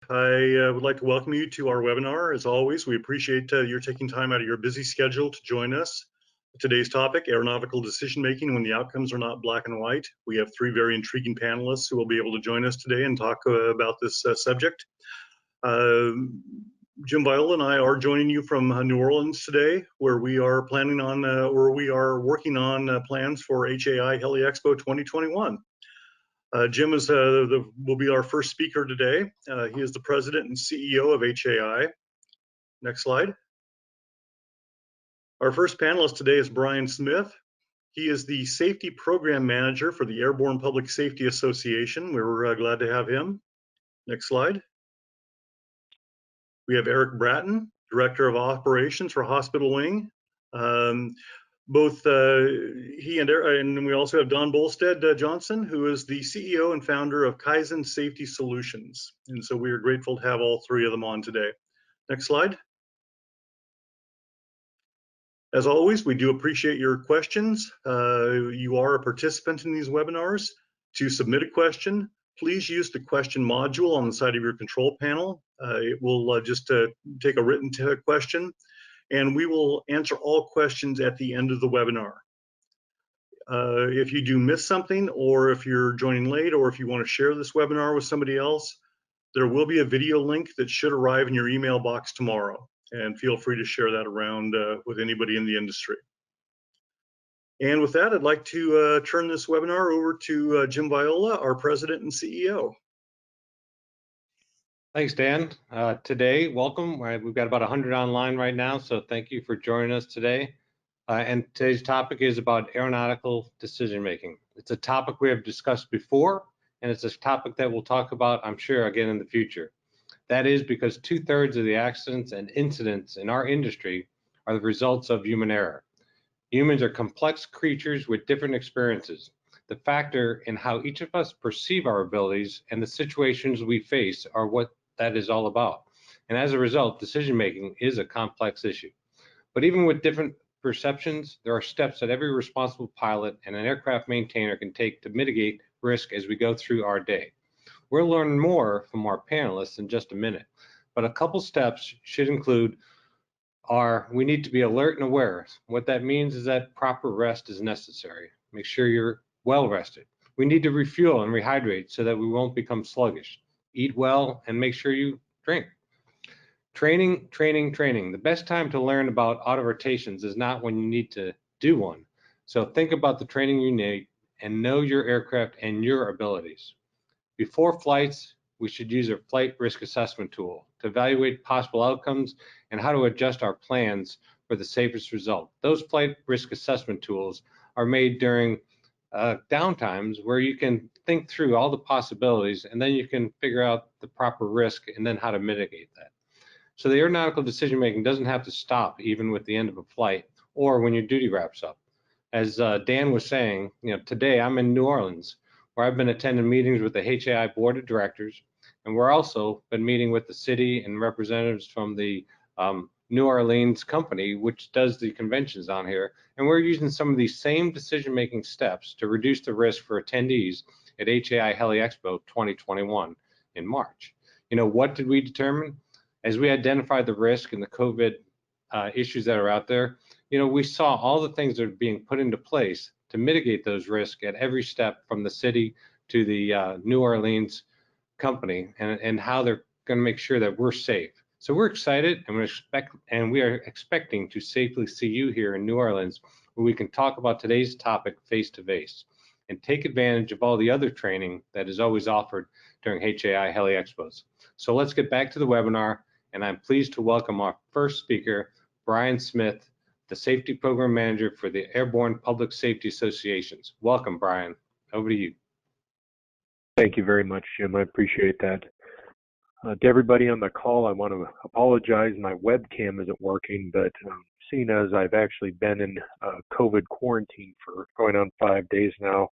I would like to welcome you to our webinar. As always, we appreciate your taking time out of your busy schedule to join us. Today's topic, aeronautical decision making when the outcomes are not black and white. We have three very intriguing panelists who will be able to join us today and talk about this subject. Jim Viola and I are joining you from New Orleans today, where we are planning on, or we are working on plans for HAI Heli Expo 2021. Jim will be our first speaker today. He is the president and CEO of HAI. Next slide. Our first panelist today is Brian Smith. He is the safety program manager for the Airborne Public Safety Association. We're glad to have him. Next slide. We have Eric Bratton, director of operations for Hospital Wing. Both he and we also have Don Bolstead Johnson, who is the CEO and founder of Kaizen Safety Solutions. And so we are grateful to have all three of them on today. Next slide. As always, we do appreciate your questions. You are a participant in these webinars. To submit a question, please use the question module on the side of your control panel. It will just take a written question, and we will answer all questions at the end of the webinar. If you do miss something, or if you're joining late, or if you want to share this webinar with somebody else, there will be a video link that should arrive in your email box tomorrow, and feel free to share that around with anybody in the industry. And with that, I'd like to turn this webinar over to Jim Viola, our president and CEO. Thanks, Dan. Today, welcome. We've got about 100 online right now, so thank you for joining us today. And today's topic is about aeronautical decision making. It's a topic we have discussed before, and it's a topic that we'll talk about, I'm sure, again in the future. That is because 2/3 of the accidents and incidents in our industry are the results of human error. Humans are complex creatures with different experiences. The factor in how each of us perceive our abilities and the situations we face are what that is all about. And as a result, decision making is a complex issue. But even with different perceptions, there are steps that every responsible pilot and an aircraft maintainer can take to mitigate risk as we go through our day. We'll learn more from our panelists in just a minute, but a couple steps should include we need to be alert and aware. What that means is that proper rest is necessary. Make sure you're well rested. We need to refuel and rehydrate so that we won't become sluggish. Eat well and make sure you drink. Training. The best time to learn about auto rotations is not when you need to do one. So think about the training you need and know your aircraft and your abilities. Before flights, we should use a flight risk assessment tool to evaluate possible outcomes and how to adjust our plans for the safest result. Those flight risk assessment tools are made during downtimes where you can think through all the possibilities, and then you can figure out the proper risk and then how to mitigate that. So the aeronautical decision making doesn't have to stop even with the end of a flight or when your duty wraps up. As Dan was saying, today I'm in New Orleans, where I've been attending meetings with the HAI board of directors, and we're also been meeting with the city and representatives from the New Orleans company, which does the conventions on here, and we're using some of these same decision-making steps to reduce the risk for attendees at HAI Heli Expo 2021 in March. What did we determine? As we identified the risk and the COVID issues that are out there, we saw all the things that are being put into place to mitigate those risks at every step, from the city to the New Orleans company, and how they're going to make sure that we're safe. So we're excited, and we are expecting to safely see you here in New Orleans, where we can talk about today's topic face to face and take advantage of all the other training that is always offered during HAI Heli Expos. So let's get back to the webinar, and I'm pleased to welcome our first speaker, Brian Smith, the Safety Program Manager for the Airborne Public Safety Associations. Welcome, Brian. Over to you. Thank you very much, Jim. I appreciate that. To everybody on the call, I want to apologize. My webcam isn't working, but seeing as I've actually been in COVID quarantine for going on 5 days now,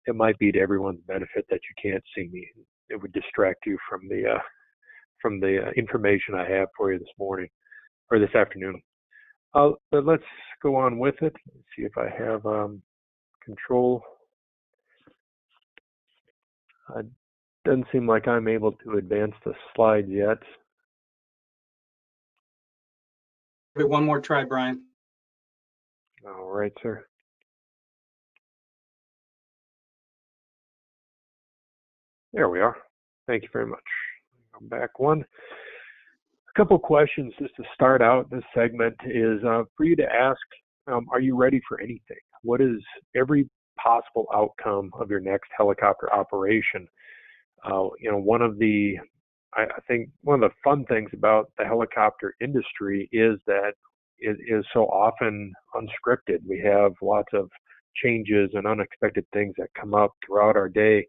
it might be to everyone's benefit that you can't see me. It would distract you from the information I have for you this morning or this afternoon. But let's go on with it. Let's see if I have control. Doesn't seem like I'm able to advance the slides yet. Give it one more try, Brian. All right, sir. There we are. Thank you very much. Come back one. A couple questions just to start out this segment is for you to ask, are you ready for anything? What is every possible outcome of your next helicopter operation? One of the, I think one of the fun things about the helicopter industry is that it is so often unscripted. We have lots of changes and unexpected things that come up throughout our day.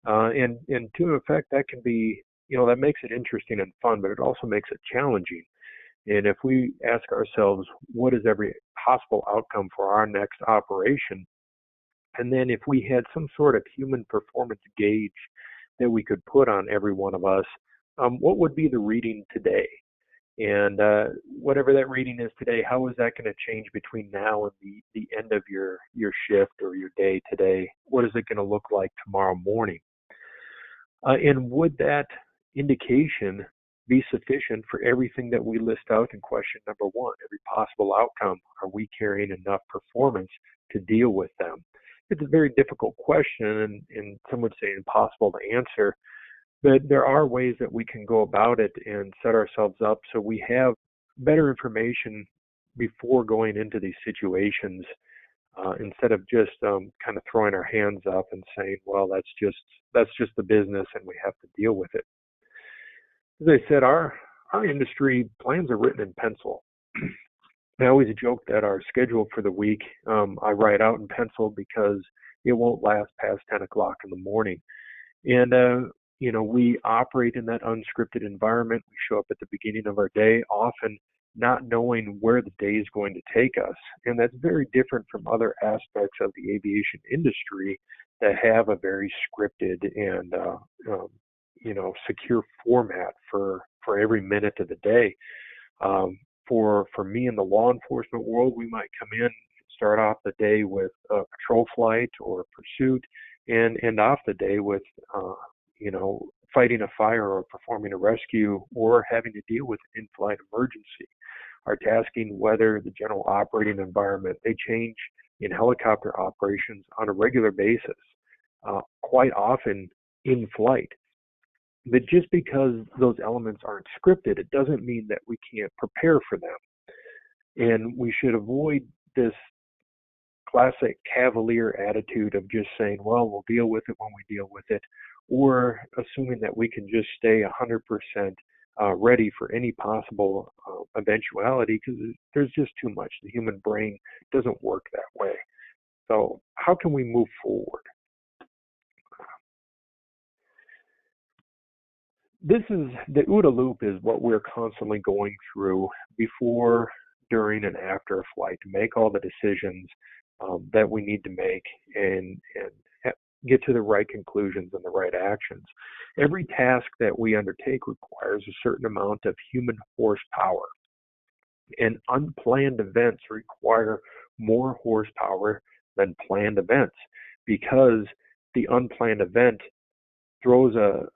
And to an effect, that can be, that makes it interesting and fun, but it also makes it challenging. And if we ask ourselves, what is every possible outcome for our next operation? And then if we had some sort of human performance gauge that we could put on every one of us, what would be the reading today? And whatever that reading is today, how is that going to change between now and the end of your shift or your day today? What is it going to look like tomorrow morning? And would that indication be sufficient for everything that we list out in question number one? Every possible outcome, are we carrying enough performance to deal with them? It's a very difficult question, and some would say impossible to answer, but there are ways that we can go about it and set ourselves up so we have better information before going into these situations, instead of just kind of throwing our hands up and saying, well, that's just the business and we have to deal with it. As I said, our industry plans are written in pencil. I always joke that our schedule for the week, I write out in pencil because it won't last past 10 o'clock in the morning. And, we operate in that unscripted environment. We show up at the beginning of our day, often not knowing where the day is going to take us. And that's very different from other aspects of the aviation industry that have a very scripted and, secure format for every minute of the day. For me in the law enforcement world, we might come in, start off the day with a patrol flight or a pursuit, and end off the day with, fighting a fire or performing a rescue or having to deal with an in-flight emergency. Our tasking, weather, the general operating environment, they change in helicopter operations on a regular basis, quite often in flight. But just because those elements aren't scripted, it doesn't mean that we can't prepare for them. And we should avoid this classic cavalier attitude of just saying, well, we'll deal with it when we deal with it, or assuming that we can just stay 100% ready for any possible eventuality, because there's just too much. The human brain doesn't work that way. So how can we move forward? This is the OODA loop is what we're constantly going through before, during, and after a flight to make all the decisions that we need to make and get to the right conclusions and the right actions. Every task that we undertake requires a certain amount of human horsepower, and unplanned events require more horsepower than planned events, because the unplanned event throws a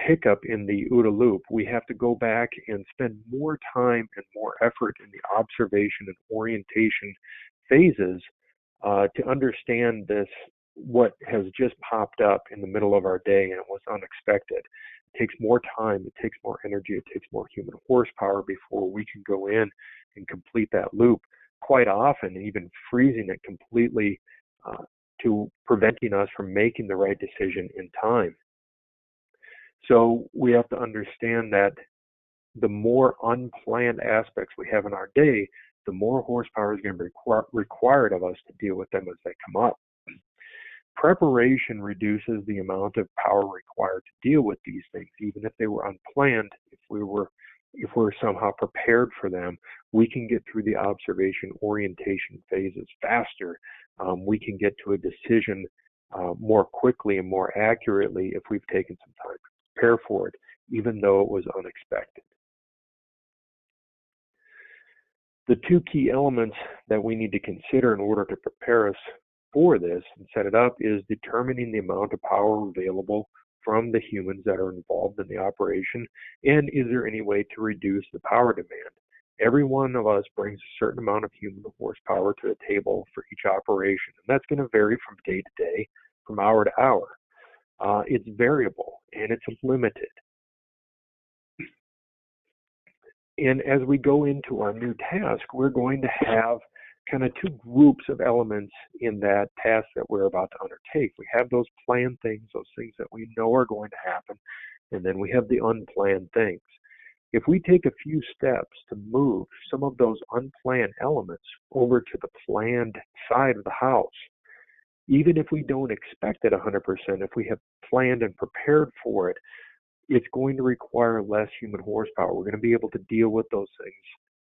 hiccup in the OODA loop. We have to go back and spend more time and more effort in the observation and orientation phases to understand what has just popped up in the middle of our day and it was unexpected. It takes more time, it takes more energy, it takes more human horsepower before we can go in and complete that loop, quite often even freezing it completely to preventing us from making the right decision in time. So we have to understand that the more unplanned aspects we have in our day, the more horsepower is going to be required of us to deal with them as they come up. Preparation reduces the amount of power required to deal with these things, even if they were unplanned. If we're somehow prepared for them, we can get through the observation orientation phases faster. We can get to a decision more quickly and more accurately if we've taken some time to prepare for it, even though it was unexpected. The two key elements that we need to consider in order to prepare us for this and set it up is determining the amount of power available from the humans that are involved in the operation? And is there any way to reduce the power demand? Every one of us brings a certain amount of human horsepower to the table for each operation, and that's going to vary from day to day, from hour to hour. It's variable and it's limited. And as we go into our new task, we're going to have kind of two groups of elements in that task that we're about to undertake. We have those planned things, those things that we know are going to happen, and then we have the unplanned things. If we take a few steps to move some of those unplanned elements over to the planned side of the house, even if we don't expect it 100%, if we have planned and prepared for it, it's going to require less human horsepower. We're going to be able to deal with those things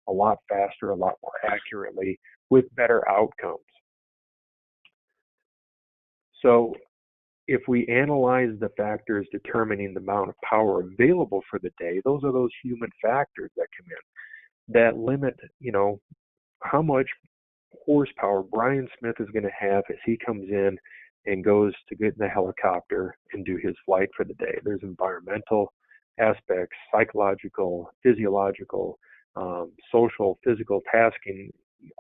a lot faster, a lot more accurately, with better outcomes. So if we analyze the factors determining the amount of power available for the day, those are those human factors that come in that limit, how much horsepower Brian Smith is going to have as he comes in and goes to get in the helicopter and do his flight for the day. There's environmental aspects, psychological, physiological, social, physical tasking.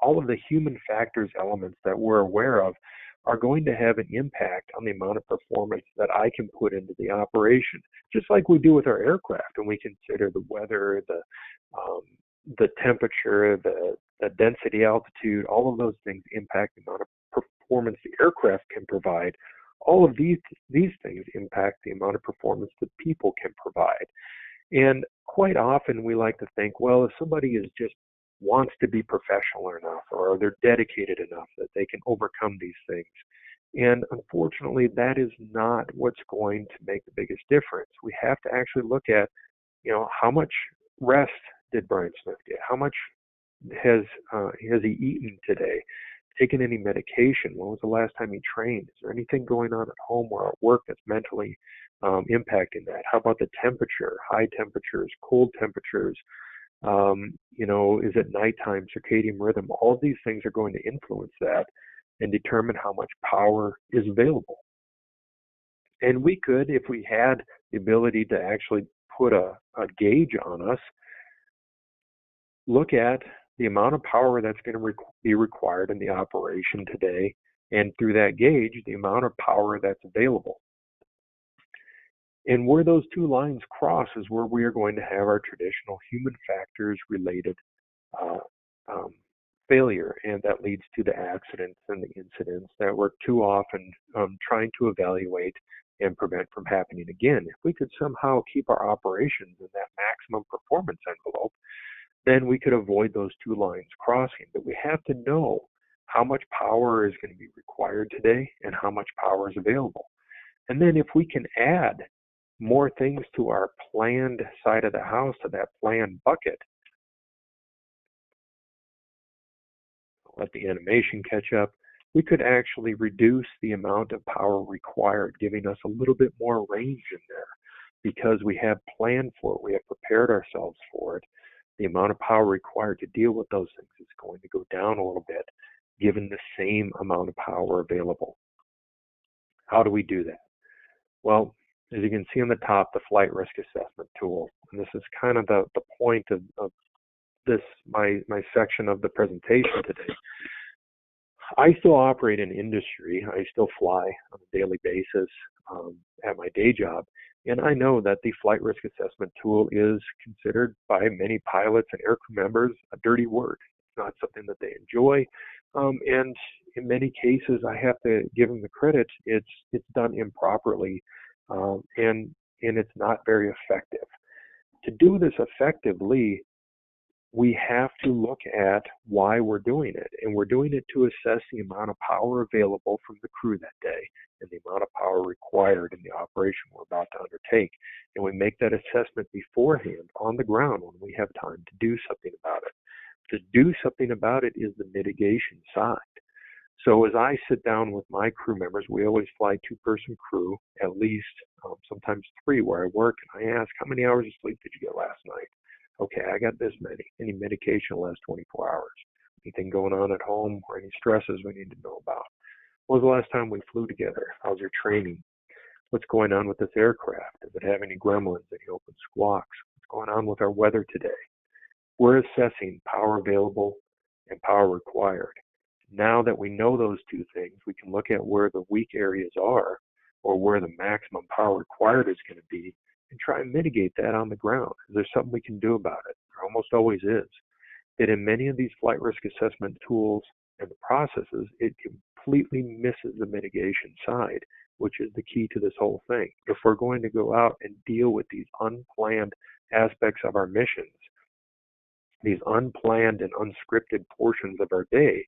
All of the human factors elements that we're aware of are going to have an impact on the amount of performance that I can put into the operation, just like we do with our aircraft, and we consider the weather, the temperature, the density, altitude. All of those things impact the amount of performance the aircraft can provide. All of these things impact the amount of performance that people can provide. And quite often we like to think, well, if somebody is just wants to be professional enough, or they're dedicated enough that they can overcome these things. And unfortunately, that is not what's going to make the biggest difference. We have to actually look at, how much rest did Brian Smith get? How much has he eaten today? Taken any medication? When was the last time he trained? Is there anything going on at home or at work that's mentally impacting that? How about the temperature? High temperatures, cold temperatures? Is it nighttime, circadian rhythm? All of these things are going to influence that and determine how much power is available. And we could, if we had the ability to actually put a gauge on us, look at the amount of power that's going to be required in the operation today, and through that gauge, the amount of power that's available. And where those two lines cross is where we are going to have our traditional human factors related failure, and that leads to the accidents and the incidents that we're too often trying to evaluate and prevent from happening again. If we could somehow keep our operations in that maximum performance envelope, then we could avoid those two lines crossing. But we have to know how much power is going to be required today and how much power is available. And then if we can add more things to our planned side of the house, to that planned bucket, let the animation catch up, we could actually reduce the amount of power required, giving us a little bit more range in there because we have planned for it, we have prepared ourselves for it. The amount of power required to deal with those things is going to go down a little bit, given the same amount of power available. How do we do that? Well, as you can see on the top, the flight risk assessment tool. And this is kind of the point of this, my section of the presentation today. I still operate in industry. I still fly on a daily basis at my day job. And I know that the flight risk assessment tool is considered by many pilots and aircrew members a dirty word. It's not something that they enjoy. And in many cases, I have to give them the credit. It's done improperly, and it's not very effective. To do this effectively, we have to look at why we're doing it. And we're doing it to assess the amount of power available from the crew that day and the amount of power required in the operation we're about to undertake. And we make that assessment beforehand on the ground when we have time to do something about it. To do something about it is the mitigation side. So as I sit down with my crew members, we always fly two-person crew, at least sometimes three where I work, and I ask, how many hours of sleep did you get last night? Okay, I got this many. Any medication in the last 24 hours? Anything going on at home or any stresses we need to know about? When was the last time we flew together? How's your training? What's going on with this aircraft? Does it have any gremlins, any open squawks? What's going on with our weather today? We're assessing power available and power required. Now that we know those two things, we can look at where the weak areas are or where the maximum power required is going to be and try and mitigate that on the ground. Is there something we can do about it? There almost always is. That in many of these flight risk assessment tools and the processes, it completely misses the mitigation side, which is the key to this whole thing. If we're going to go out and deal with these unplanned aspects of our missions, these unplanned and unscripted portions of our day,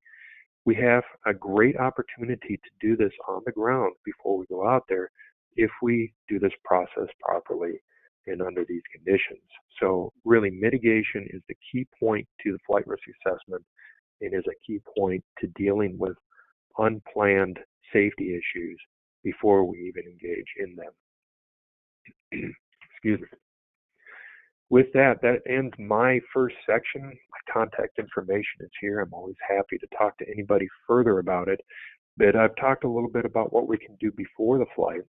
we have a great opportunity to do this on the ground before we go out there if we do this process properly and under these conditions. So really, mitigation is the key point to the flight risk assessment and is a key point to dealing with unplanned safety issues before we even engage in them. Excuse me. With that, that ends my first section. My contact information is here. I'm always happy to talk to anybody further about it. But I've talked a little bit about what we can do before the flight.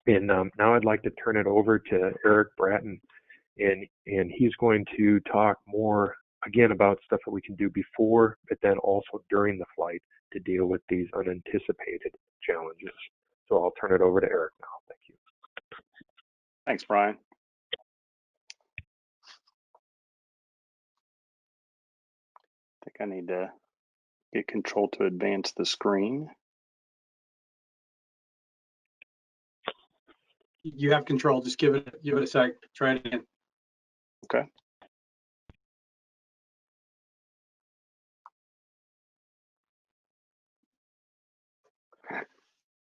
And now I'd like to turn it over to Eric Bratton, and he's going to talk more, again, about stuff that we can do before, but then also during the flight to deal with these unanticipated challenges. So I'll turn it over to Eric now. Thank you. Thanks, Brian. I think I need to get control to advance the screen. You have control. Just give it a sec. Try it again. Okay.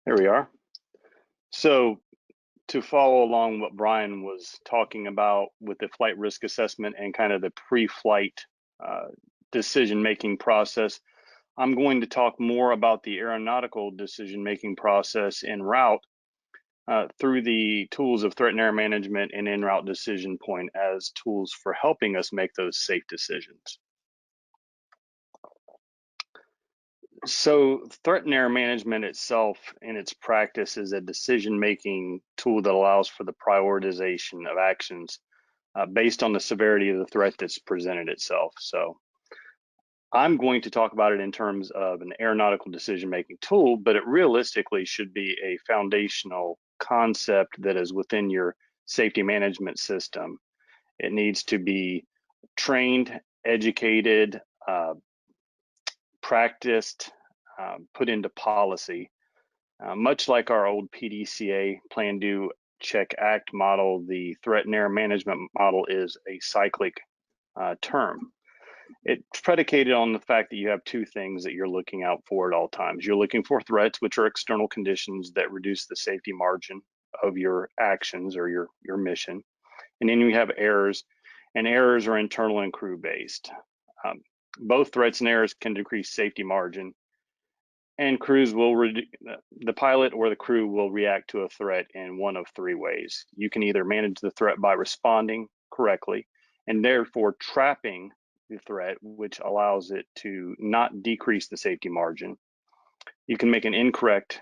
There we are. So to follow along what Brian was talking about with the flight risk assessment and kind of the pre-flight decision-making process, I'm going to talk more about the aeronautical decision-making process en route through the tools of threat and error management and en route decision point as tools for helping us make those safe decisions. So threat and error management itself in its practice is a decision-making tool that allows for the prioritization of actions based on the severity of the threat that's presented itself. So I'm going to talk about it in terms of an aeronautical decision-making tool, but it realistically should be a foundational concept that is within your safety management system. It needs to be trained, educated, practiced, put into policy. Much like our old PDCA, Plan, Do, Check, Act model, the threat and error management model is a cyclic term. It's predicated on the fact that you have two things that you're looking out for at all times. You're looking for threats, which are external conditions that reduce the safety margin of your actions or your mission. And then you have errors, and errors are internal and crew based. Both threats and errors can decrease safety margin, and crews will, the pilot or the crew will react to a threat in one of three ways. You can either manage the threat by responding correctly and therefore trapping the threat, which allows it to not decrease the safety margin. You can make an incorrect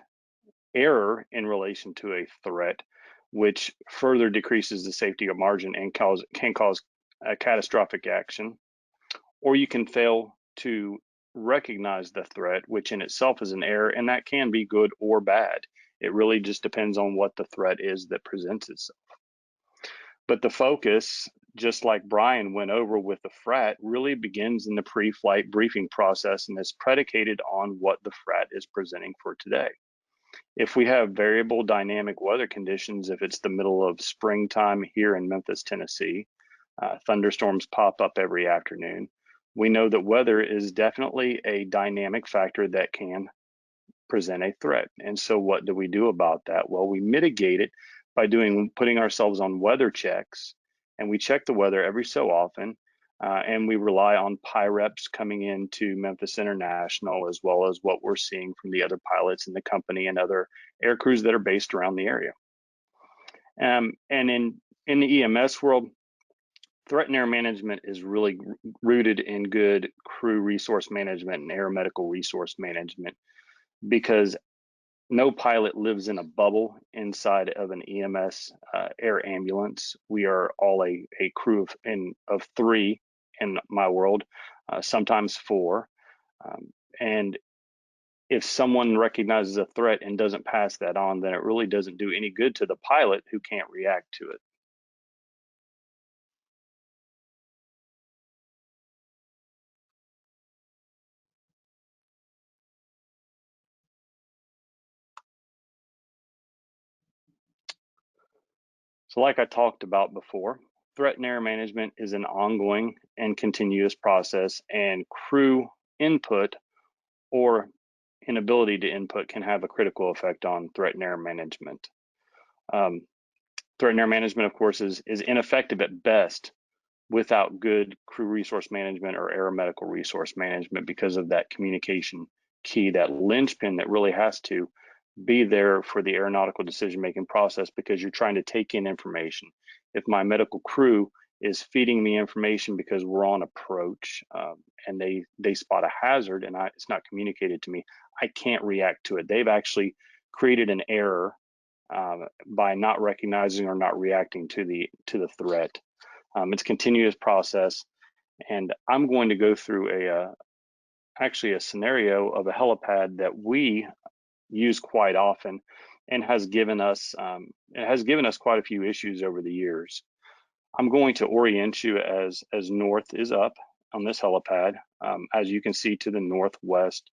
error in relation to a threat, which further decreases the safety margin and can cause a catastrophic action. Or you can fail to recognize the threat, which in itself is an error, and that can be good or bad. It really just depends on what the threat is that presents itself. But the focus, just like Brian went over with the FRAT, really begins in the pre-flight briefing process and is predicated on what the FRAT is presenting for today. If we have variable dynamic weather conditions, if it's the middle of springtime here in Memphis, Tennessee, thunderstorms pop up every afternoon, we know that weather is definitely a dynamic factor that can present a threat. And so what do we do about that? Well, we mitigate it by putting ourselves on weather checks, and we check the weather every so often, and we rely on PIREPs coming into Memphis International, as well as what we're seeing from the other pilots in the company and other air crews that are based around the area. And in the EMS world, threat and error management is really rooted in good crew resource management and aeromedical resource management, because no pilot lives in a bubble inside of an EMS air ambulance. We are all a crew of 3 in my world, sometimes 4. And if someone recognizes a threat and doesn't pass that on, then it really doesn't do any good to the pilot who can't react to it. So like I talked about before, threat and error management is an ongoing and continuous process, and crew input or inability to input can have a critical effect on threat and error management. Threat and error management, of course, is ineffective at best without good crew resource management or aeromedical resource management because of that communication key, that linchpin that really has to be there for the aeronautical decision-making process, because you're trying to take in information. If my medical crew is feeding me information because we're on approach and they spot a hazard and it's not communicated to me, I can't react to it. They've actually created an error by not recognizing or not reacting to the threat. It's a continuous process, and I'm going to go through actually a scenario of a helipad that we use quite often and has given us quite a few issues over the years. I'm going to orient you as north is up on this helipad. As you can see to the northwest,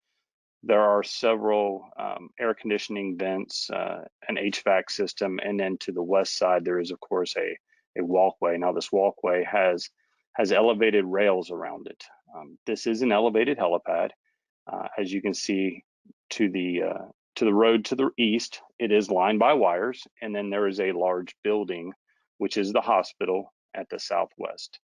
there are several air conditioning vents, an HVAC system, and then to the west side there is of course a walkway. Now this walkway has elevated rails around it. This is an elevated helipad. As you can see to the road to the east, it is lined by wires, and then there is a large building, which is the hospital at the southwest.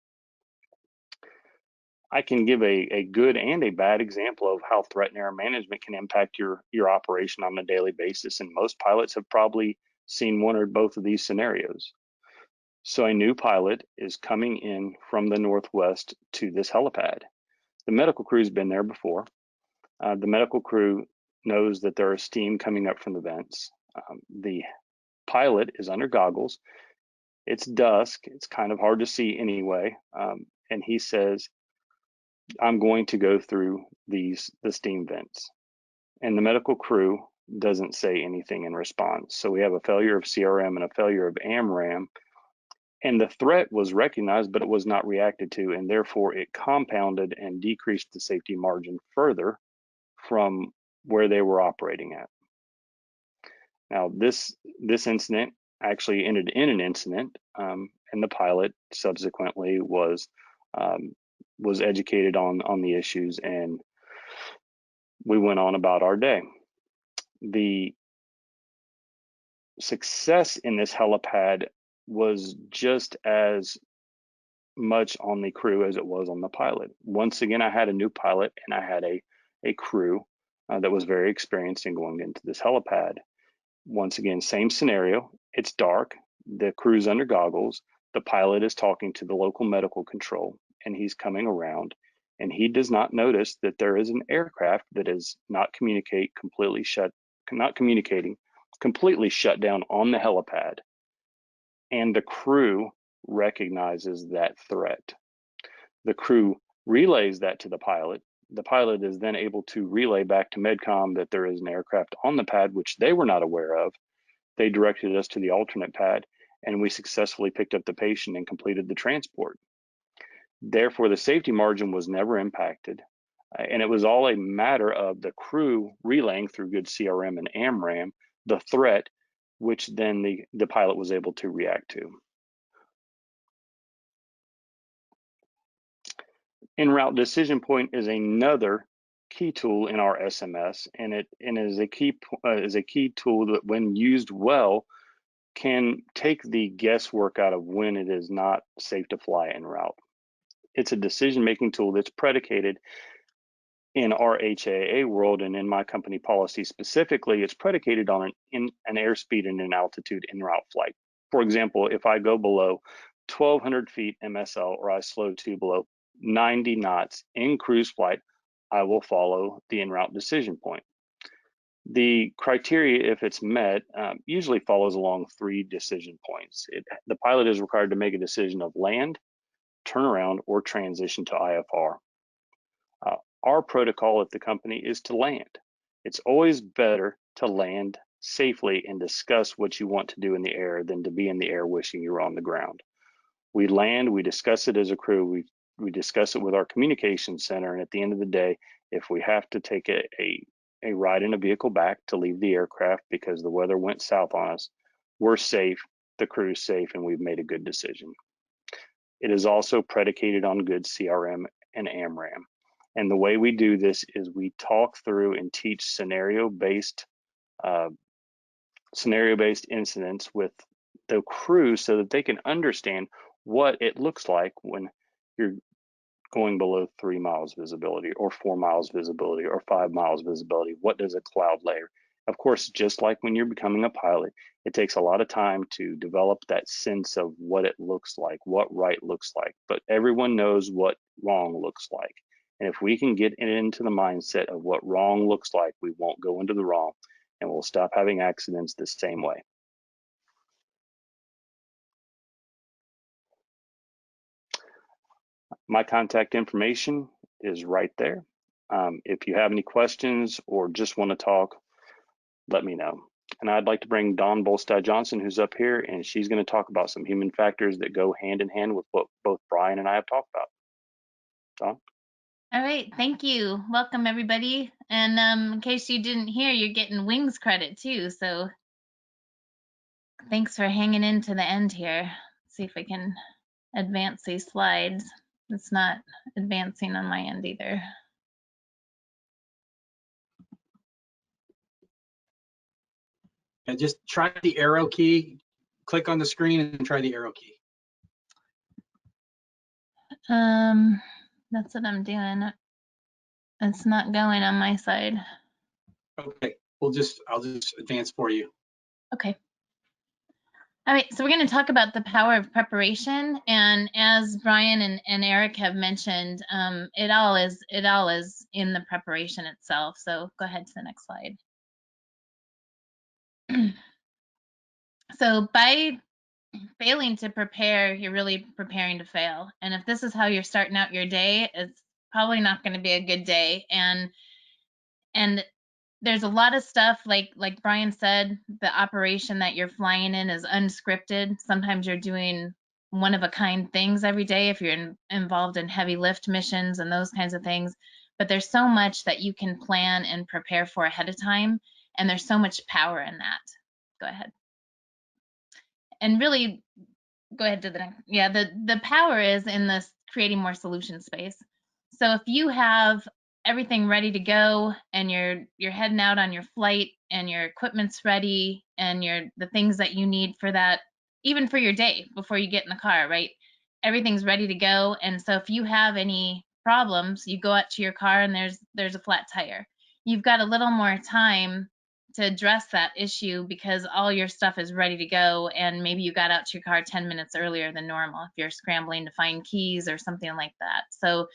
I can give a good and a bad example of how threat and error management can impact your operation on a daily basis, and most pilots have probably seen one or both of these scenarios. So a new pilot is coming in from the northwest to this helipad. The medical crew's been there before. The medical crew knows that there is steam coming up from the vents. The pilot is under goggles. It's dusk. It's kind of hard to see anyway. And he says, I'm going to go through the steam vents. And the medical crew doesn't say anything in response. So we have a failure of CRM and a failure of AMRAM. And the threat was recognized, but it was not reacted to. And therefore it compounded and decreased the safety margin further from where they were operating at. Now, this incident actually ended in an incident, and the pilot subsequently was educated on the issues, and we went on about our day. The success in this helipad was just as much on the crew as it was on the pilot. Once again, I had a new pilot and I had a crew that was very experienced in going into this helipad. Once again, same scenario. It's dark. The crew's under goggles. The pilot is talking to the local medical control, and he's coming around, and he does not notice that there is an aircraft that is not communicating, completely shut down on the helipad. And the crew recognizes that threat. The crew relays that to the pilot. The pilot is then able to relay back to MedCom that there is an aircraft on the pad, which they were not aware of. They directed us to the alternate pad, and we successfully picked up the patient and completed the transport. Therefore, the safety margin was never impacted, and it was all a matter of the crew relaying through good CRM and AMRAM the threat, which then the pilot was able to react to. En route decision point is another key tool in our SMS, and it is a key tool that, when used well, can take the guesswork out of when it is not safe to fly en route. It's a decision-making tool that's predicated in our HAA world, and in my company policy specifically, it's predicated on an airspeed and an altitude en route flight. For example, if I go below 1,200 feet MSL or I slow to below 90 knots in cruise flight, I will follow the en route decision point. The criteria, if it's met, usually follows along 3 decision points. The pilot is required to make a decision of land, turnaround, or transition to IFR. Our protocol at the company is to land. It's always better to land safely and discuss what you want to do in the air than to be in the air wishing you were on the ground. We land, we discuss it as a crew, we discuss it with our communication center, and at the end of the day, if we have to take a ride in a vehicle back to leave the aircraft because the weather went south on us, we're safe, the crew's safe, and we've made a good decision. It is also predicated on good CRM and AMRAM. And the way we do this is we talk through and teach scenario-based incidents with the crew so that they can understand what it looks like when you're going below 3 miles visibility or 4 miles visibility or 5 miles visibility. What does a cloud layer? Of course, just like when you're becoming a pilot, it takes a lot of time to develop that sense of what it looks like, what right looks like, but everyone knows what wrong looks like. And if we can get into the mindset of what wrong looks like, we won't go into the wrong and we'll stop having accidents the same way. My contact information is right there. If you have any questions or just want to talk, let me know. And I'd like to bring Dawn Bolstad-Johnson, who's up here, and she's going to talk about some human factors that go hand in hand with what both Brian and I have talked about. Dawn? All right, thank you. Welcome, everybody. And in case you didn't hear, you're getting wings credit too. So thanks for hanging in to the end here. Let's see if I can advance these slides. It's not advancing on my end either. And just try the arrow key, click on the screen and try the arrow key. That's what I'm doing. It's not going on my side. Okay, I'll just advance for you. Okay. All right, so we're going to talk about the power of preparation, and as Brian and Eric have mentioned, it all is in the preparation itself. So go ahead to the next slide. So by failing to prepare, you're really preparing to fail. And if this is how you're starting out your day, it's probably not going to be a good day. And there's a lot of stuff, like Brian said, the operation that you're flying in is unscripted. Sometimes you're doing one-of-a-kind things every day if you're involved in heavy lift missions and those kinds of things. But there's so much that you can plan and prepare for ahead of time, and there's so much power in that. Go ahead. And really, go ahead to the next. Yeah, the power is in this creating more solution space. So if you have everything ready to go and you're heading out on your flight and your equipment's ready and the things that you need for that, even for your day before you get in the car, right? Everything's ready to go. And so if you have any problems, you go out to your car and there's a flat tire. You've got a little more time to address that issue because all your stuff is ready to go, and maybe you got out to your car 10 minutes earlier than normal if you're scrambling to find keys or something like that. So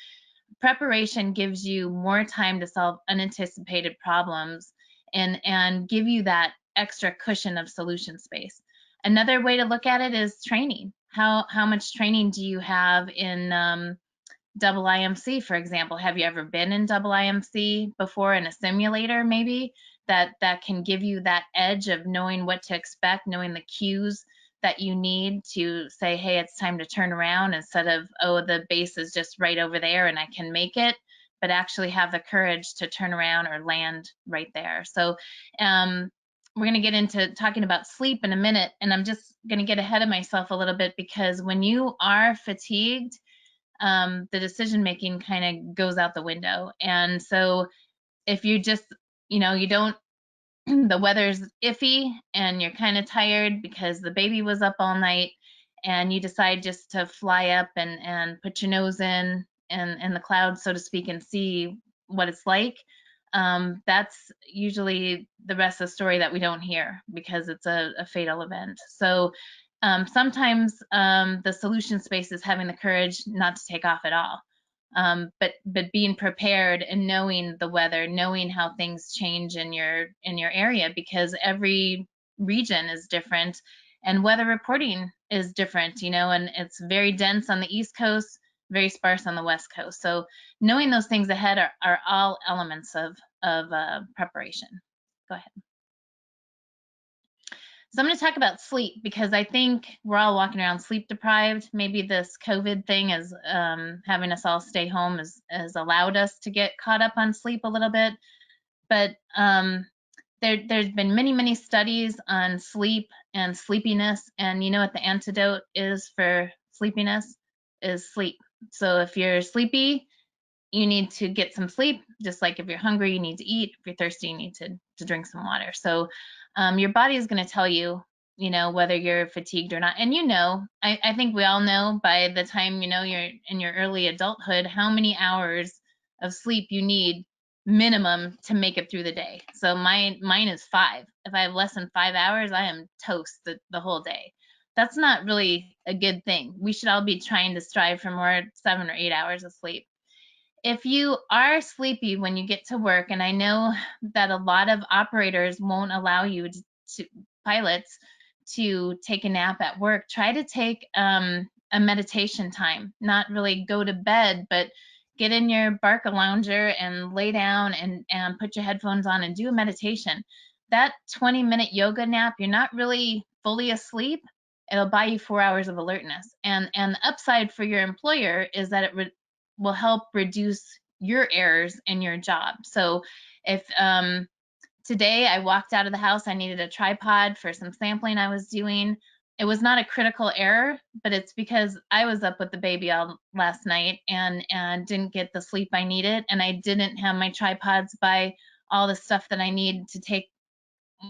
preparation gives you more time to solve unanticipated problems and give you that extra cushion of solution space. Another way to look at it is training. How much training do you have in double IMC, for example? Have you ever been in double IMC before in a simulator, maybe? That can give you that edge of knowing what to expect, knowing the cues that you need to say, hey, it's time to turn around, instead of, oh, the base is just right over there and I can make it, but actually have the courage to turn around or land right there. So we're going to get into talking about sleep in a minute, and I'm just going to get ahead of myself a little bit, because when you are fatigued, the decision making kind of goes out the window. And so if you just, you don't, the weather's iffy and you're kind of tired because the baby was up all night, and you decide just to fly up and put your nose in the clouds, so to speak, and see what it's like, that's usually the rest of the story that we don't hear, because it's a fatal event. So sometimes the solution space is having the courage not to take off at all. But being prepared and knowing the weather, knowing how things change in your area, because every region is different and weather reporting is different, and it's very dense on the East Coast, very sparse on the West Coast. So knowing those things ahead are all elements of preparation. Go ahead. So I'm going to talk about sleep, because I think we're all walking around sleep deprived. Maybe this COVID thing is having us all stay home has allowed us to get caught up on sleep a little bit. But there's been many studies on sleep and sleepiness. And you know what the antidote is for sleepiness? Is sleep. So if you're sleepy, you need to get some sleep. Just like if you're hungry, you need to eat. If you're thirsty, you need to drink some water. So your body is going to tell you, whether you're fatigued or not. And I think we all know by the time you're in your early adulthood how many hours of sleep you need minimum to make it through the day. So mine is 5. If I have less than 5 hours, I am toast the whole day. That's not really a good thing. We should all be trying to strive for more 7 or 8 hours of sleep. If you are sleepy when you get to work, and I know that a lot of operators won't allow you to pilots to take a nap at work, try to take a meditation time. Not really go to bed, but get in your Barca lounger and lay down and put your headphones on and do a meditation. That 20-minute yoga nap, you're not really fully asleep. It'll buy you 4 hours of alertness. And the upside for your employer is that it will help reduce your errors in your job. So if today I walked out of the house, I needed a tripod for some sampling I was doing. It was not a critical error, but it's because I was up with the baby all last night and didn't get the sleep I needed, and I didn't have my tripods by all the stuff that I need to take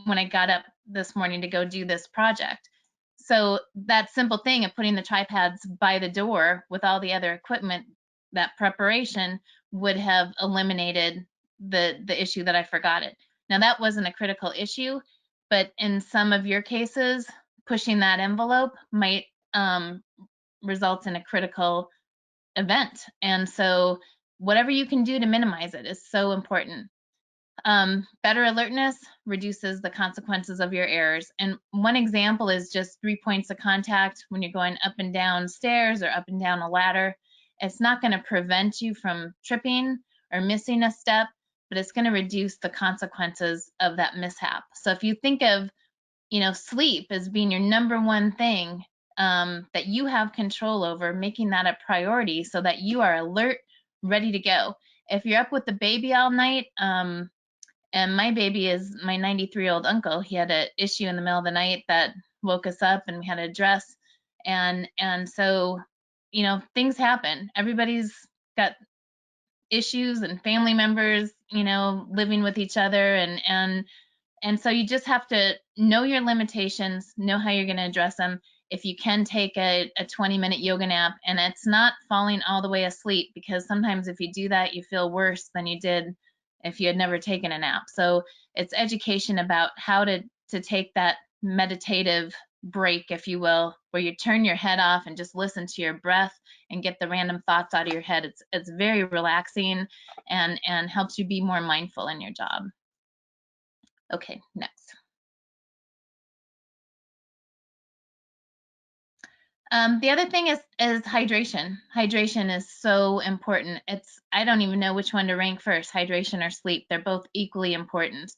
when I got up this morning to go do this project. So that simple thing of putting the tripods by the door with all the other equipment, that preparation would have eliminated the issue that I forgot it. Now that wasn't a critical issue, but in some of your cases, pushing that envelope might result in a critical event. And so whatever you can do to minimize it is so important. Better alertness reduces the consequences of your errors. And one example is just 3 points of contact when you're going up and down stairs or up and down a ladder. It's not going to prevent you from tripping or missing a step, but it's going to reduce the consequences of that mishap. So if you think of, sleep as being your number one thing that you have control over, making that a priority so that you are alert, ready to go. If you're up with the baby all night, and my baby is my 93-year-old uncle. He had an issue in the middle of the night that woke us up, and we had to dress. And so, things happen. Everybody's got issues and family members, living with each other. And so you just have to know your limitations, know how you're going to address them. If you can take a 20-minute yoga nap, and it's not falling all the way asleep, because sometimes if you do that, you feel worse than you did if you had never taken a nap. So it's education about how to take that meditative break, if you will, where you turn your head off and just listen to your breath and get the random thoughts out of your head. It's very relaxing and helps you be more mindful in your job. Okay, next. The other thing is hydration. Hydration is so important. I don't even know which one to rank first, hydration or sleep. They're both equally important.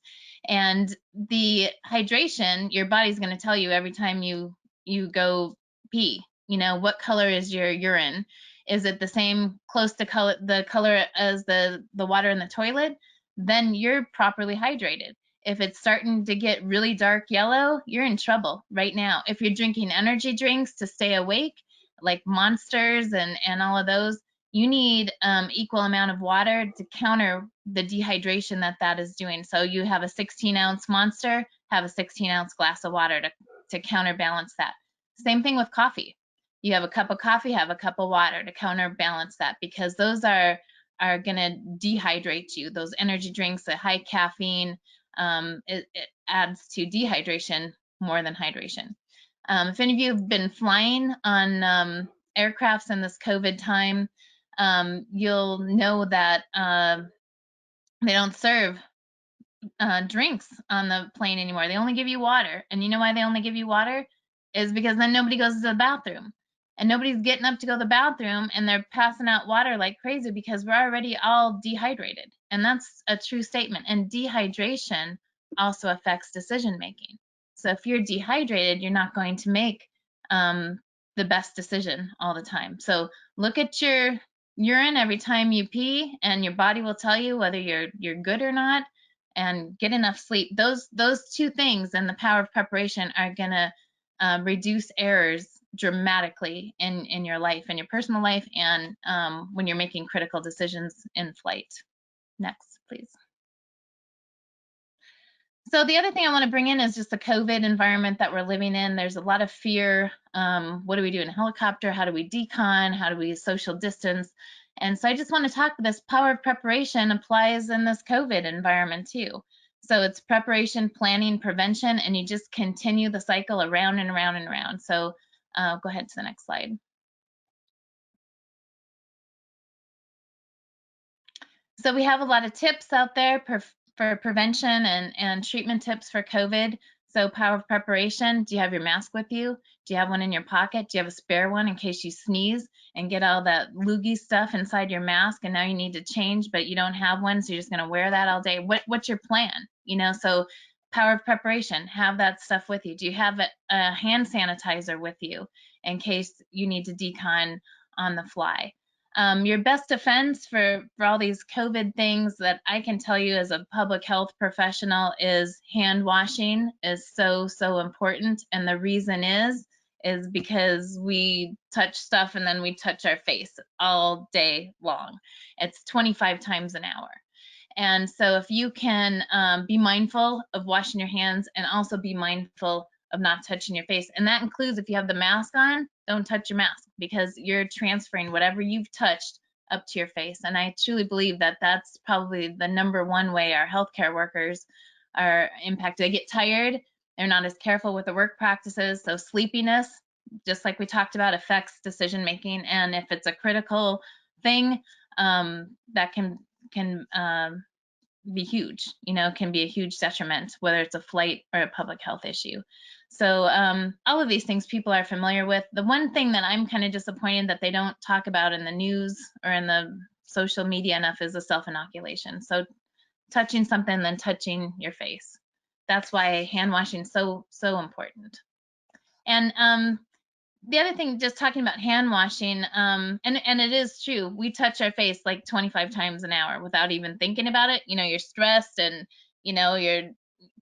And the hydration, your body's going to tell you every time you go pee. What color is your urine? Is it the same, close to the color as the water in the toilet? Then you're properly hydrated. If it's starting to get really dark yellow, you're in trouble right now. If you're drinking energy drinks to stay awake, like Monsters and all of those, you need equal amount of water to counter the dehydration that is doing. So you have a 16-ounce Monster, have a 16-ounce glass of water to counterbalance that. Same thing with coffee. You have a cup of coffee, have a cup of water to counterbalance that, because those are going to dehydrate you. Those energy drinks, the high caffeine, it adds to dehydration more than hydration. If any of you have been flying on aircrafts in this COVID time, you'll know that they don't serve drinks on the plane anymore. They only give you water. And you know why they only give you water? Is because then nobody goes to the bathroom. And nobody's getting up to go to the bathroom, and they're passing out water like crazy because we're already all dehydrated. And that's a true statement. And dehydration also affects decision making. So if you're dehydrated, you're not going to make the best decision all the time. So look at your urine every time you pee, and your body will tell you whether you're good or not. And get enough sleep. Those two things and the power of preparation are gonna reduce errors dramatically in your life, in your personal life, and when you're making critical decisions in flight. Next, please. So the other thing I want to bring in is just the COVID environment that we're living in. There's a lot of fear. What do we do in a helicopter? How do we decon? How do we social distance? And so I just want to talk, this power of preparation applies in this COVID environment too. So it's preparation, planning, prevention, and you just continue the cycle around and around and around. So go ahead to the next slide. So we have a lot of tips out there for prevention and treatment tips for COVID. So power of preparation, do you have your mask with you? Do you have one in your pocket? Do you have a spare one in case you sneeze and get all that loogie stuff inside your mask and now you need to change, but you don't have one, so you're just gonna wear that all day? What's your plan? You know, so power of preparation, have that stuff with you. Do you have a hand sanitizer with you in case you need to decon on the fly? Your best defense for all these COVID things that I can tell you as a public health professional is hand washing is so important. And the reason is because we touch stuff and then we touch our face all day long. It's 25 times an hour. And so if you can be mindful of washing your hands and also be mindful of not touching your face. And that includes if you have the mask on, don't touch your mask because you're transferring whatever you've touched up to your face. And I truly believe that that's probably the #1 way our healthcare workers are impacted. They get tired, they're not as careful with their work practices. So sleepiness, just like we talked about, affects decision making. And if it's a critical thing, that can be huge, you know, can be a huge detriment, whether it's a flight or a public health issue. So all of these things people are familiar with. The one thing that I'm kind of disappointed that they don't talk about in the news or in the social media enough is the self-inoculation. So touching something, then touching your face. That's why hand washing is so important. And the other thing, just talking about hand washing, and it is true, we touch our face like 25 times an hour without even thinking about it. You know, you're stressed and, you know, you're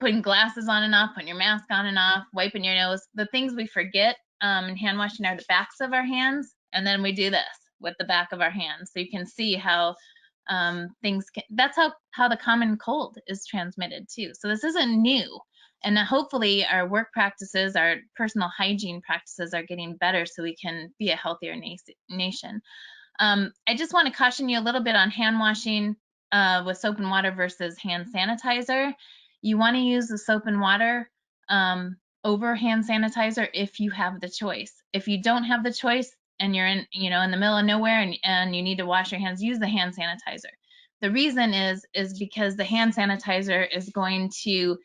putting glasses on and off, putting your mask on and off, wiping your nose. The things we forget in hand washing are the backs of our hands, and then we do this with the back of our hands. So you can see how things can, that's how the common cold is transmitted too. So this isn't new. And hopefully our work practices, our personal hygiene practices are getting better so we can be a healthier nation. I just want to caution you a little bit on hand washing with soap and water versus hand sanitizer. You want to use the soap and water over hand sanitizer if you have the choice. If you don't have the choice and you're in, you know, in the middle of nowhere and you need to wash your hands, use the hand sanitizer. The reason is because the hand sanitizer is going to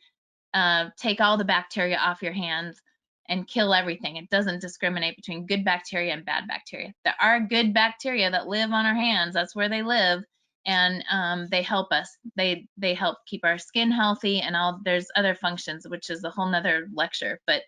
take all the bacteria off your hands and kill everything. It doesn't discriminate between good bacteria and bad bacteria. There are good bacteria that live on our hands. That's where they live, and they help us. They help keep our skin healthy, and all. There's other functions, which is a whole nother lecture. But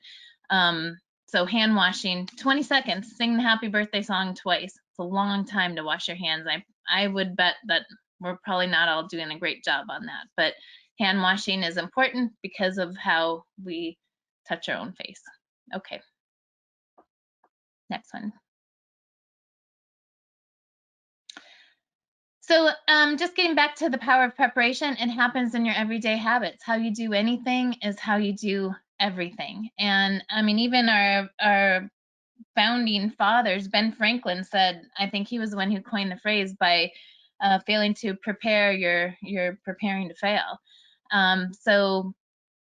so hand washing, 20 seconds. Sing the happy birthday song twice. It's a long time to wash your hands. I would bet that we're probably not all doing a great job on that, but hand washing is important because of how we touch our own face. Okay. Next one. So just getting back to the power of preparation, it happens in your everyday habits. How you do anything is how you do everything. And I mean, even our founding fathers, Ben Franklin said, I think he was the one who coined the phrase, by failing to prepare, you're preparing to fail. So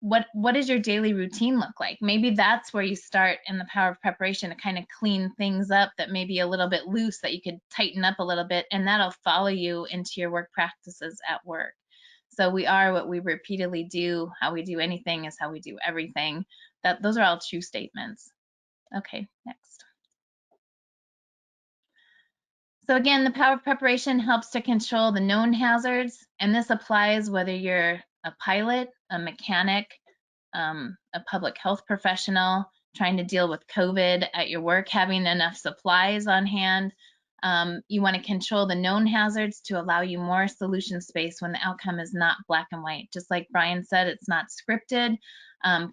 what does your daily routine look like? Maybe that's where you start in the power of preparation to kind of clean things up that may be a little bit loose that you could tighten up a little bit, and that'll follow you into your work practices at work. So we are what we repeatedly do. How we do anything is how we do everything. Those are all true statements. Okay, next. So again, the power of preparation helps to control the known hazards, and this applies whether you're a pilot, a mechanic, a public health professional, trying to deal with COVID at your work, having enough supplies on hand. You want to control the known hazards to allow you more solution space when the outcome is not black and white. Just like Brian said, it's not scripted.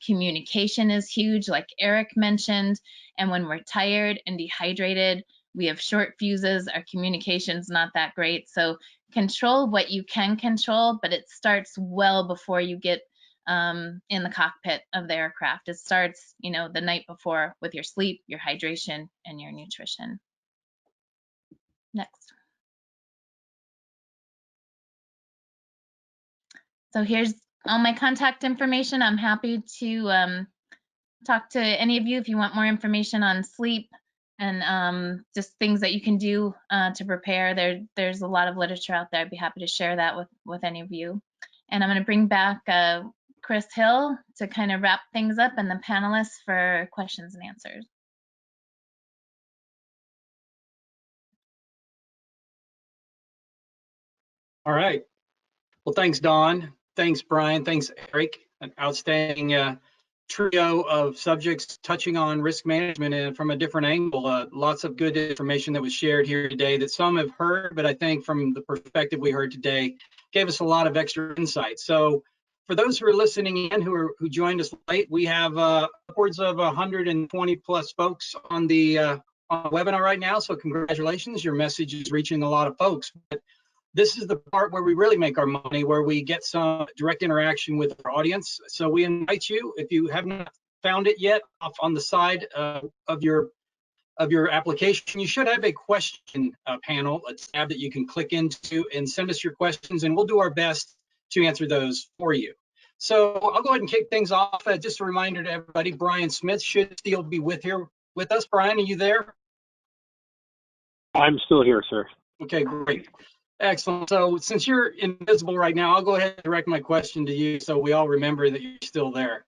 Communication is huge, like Eric mentioned. And when we're tired and dehydrated, we have short fuses, our communication's not that great. So control what you can control, but it starts well before you get in the cockpit of the aircraft. It starts, the night before with your sleep, your hydration, and your nutrition. Next. So here's all my contact information. I'm happy to talk to any of you if you want more information on sleep and just things that you can do to prepare. There's a lot of literature out there. I'd be happy to share that with any of you. And I'm going to bring back Chris Hill to kind of wrap things up, and the panelists for questions and answers. All right. Well, thanks, Dawn. Thanks, Brian. Thanks, Eric. An outstanding trio of subjects touching on risk management and from a different angle. Lots of good information that was shared here today that some have heard, but I think from the perspective we heard today, gave us a lot of extra insight. So for those who are listening in, who joined us late, we have upwards of 120 plus folks on the webinar right now. So congratulations, your message is reaching a lot of folks. But this is the part where we really make our money, where we get some direct interaction with our audience. So we invite you, if you have not found it yet, off on the side of your application, you should have a question panel, a tab that you can click into and send us your questions, and we'll do our best to answer those for you. So I'll go ahead and kick things off. Just a reminder to everybody, Brian Smith should still be with us. Brian, are you there? I'm still here, sir. Okay, great. Excellent. So since you're invisible right now, I'll go ahead and direct my question to you so we all remember that you're still there.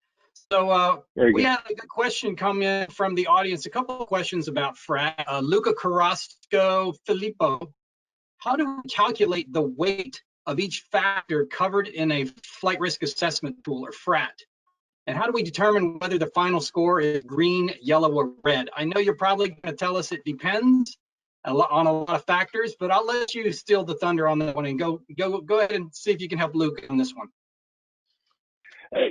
So we had a good question come in from the audience, a couple of questions about FRAT. Luca Carrasco Filippo, how do we calculate the weight of each factor covered in a flight risk assessment tool, or FRAT? And how do we determine whether the final score is green, yellow, or red? I know you're probably going to tell us it depends on a lot of factors, but I'll let you steal the thunder on that one and go ahead and see if you can help Luke on this one.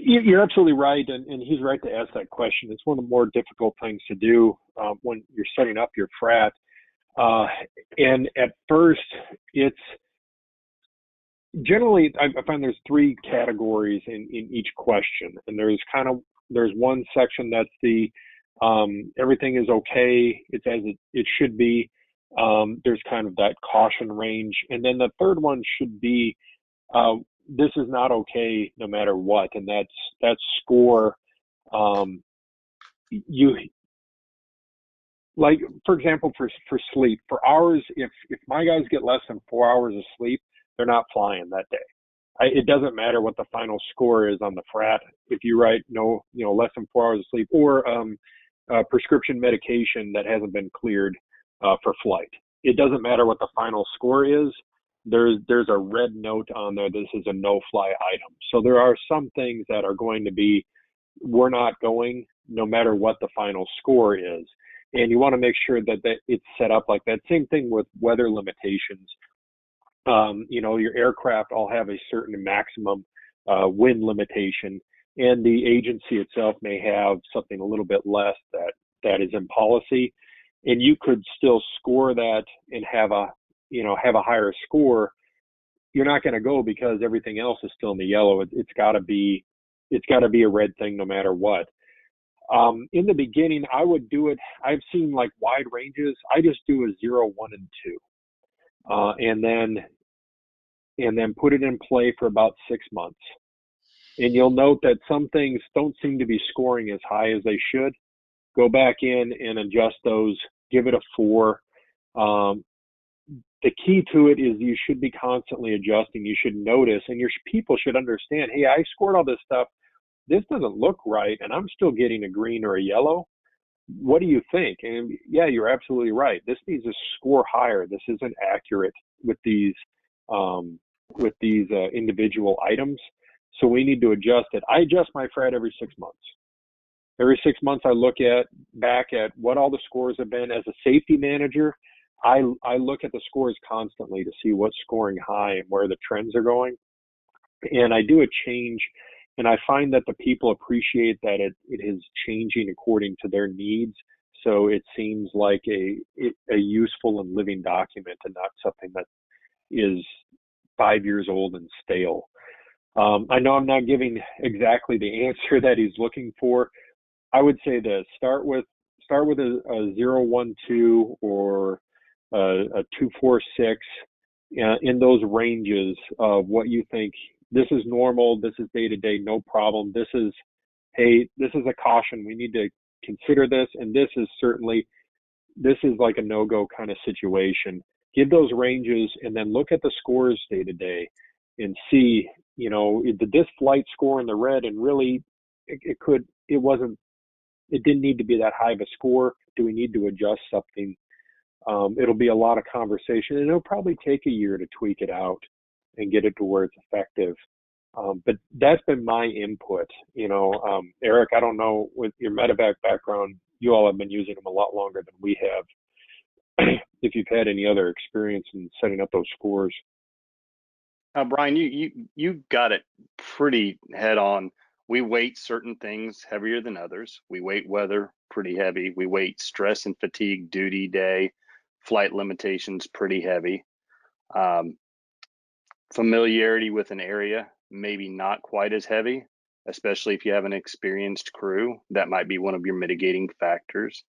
You're absolutely right, and he's right to ask that question. It's one of the more difficult things to do when you're setting up your FRAT. And at first, it's generally, I find there's three categories in each question, and there's one section that's the everything is okay, it's as it should be. There's kind of that caution range, and then the third one should be this is not okay no matter what, and that's score. You, like, for example, for sleep, for hours, if my guys get less than 4 hours of sleep, they're not flying that day. It doesn't matter what the final score is on the FRAT. If you write less than 4 hours of sleep, or prescription medication that hasn't been cleared for flight, it doesn't matter what the final score is. There's a red note on there. This is a no-fly item. So there are some things that are going to be, we're not going, no matter what the final score is. And you want to make sure that it's set up like that. Same thing with weather limitations. Your aircraft all have a certain maximum wind limitation, and the agency itself may have something a little bit less that is in policy. And you could still score that and have a higher score. You're not going to go because everything else is still in the yellow. It's got to be a red thing no matter what. In the beginning, I would do it. I've seen like wide ranges. I just do a 0, 1, and 2, and then put it in play for about 6 months. and you'll note that some things don't seem to be scoring as high as they should. Go back in and adjust those, give it a 4. The key to it is you should be constantly adjusting. You should notice, and your people should understand, hey, I scored all this stuff. This doesn't look right, and I'm still getting a green or a yellow. What do you think? And yeah, you're absolutely right. This needs to score higher. This isn't accurate with these individual items. So we need to adjust it. I adjust my FRAD every 6 months. Every 6 months, I look back at what all the scores have been. As a safety manager, I look at the scores constantly to see what's scoring high and where the trends are going. And I do a change, and I find that the people appreciate that it is changing according to their needs. So it seems like a useful and living document, and not something that is 5 years old and stale. I know I'm not giving exactly the answer that he's looking for. I would say this: start with a 012 or a 246 in those ranges of what you think. This is normal. This is day to day, no problem. This is a caution. We need to consider this, and this is like a no-go kind of situation. Give those ranges, and then look at the scores day to day, and see, did this flight score in the red? And really, it didn't need to be that high of a score. Do we need to adjust something? It'll be a lot of conversation, and it'll probably take a year to tweak it out and get it to where it's effective. But that's been my input. Eric, I don't know, with your medevac background, you all have been using them a lot longer than we have. If you've had any other experience in setting up those scores. Brian, you got it pretty head on. We weight certain things heavier than others. We weight weather pretty heavy. We weight stress and fatigue, duty day, flight limitations pretty heavy. Familiarity with an area, maybe not quite as heavy, especially if you have an experienced crew. That might be one of your mitigating factors.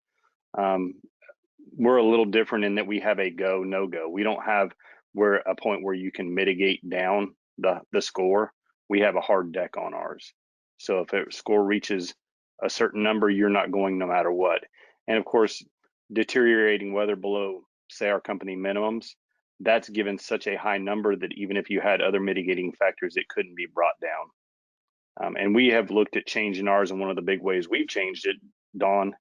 We're a little different in that we have a go, no go. We don't have a point where you can mitigate down the score. We have a hard deck on ours. So if a score reaches a certain number, you're not going no matter what. And of course, deteriorating weather below, say, our company minimums, that's given such a high number that even if you had other mitigating factors, it couldn't be brought down. And we have looked at changing ours, and one of the big ways we've changed it, Dawn,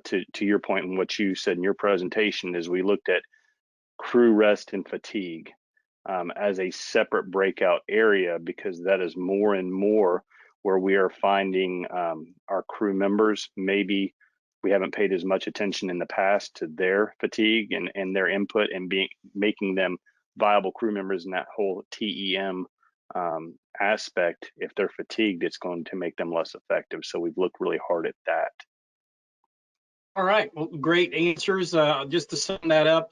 to your point and what you said in your presentation, is we looked at crew rest and fatigue as a separate breakout area, because that is more and more where we are finding our crew members, maybe we haven't paid as much attention in the past to their fatigue and their input, and making them viable crew members in that whole TEM aspect. If they're fatigued, it's going to make them less effective. So we've looked really hard at that. All right, well, great answers. Just to sum that up,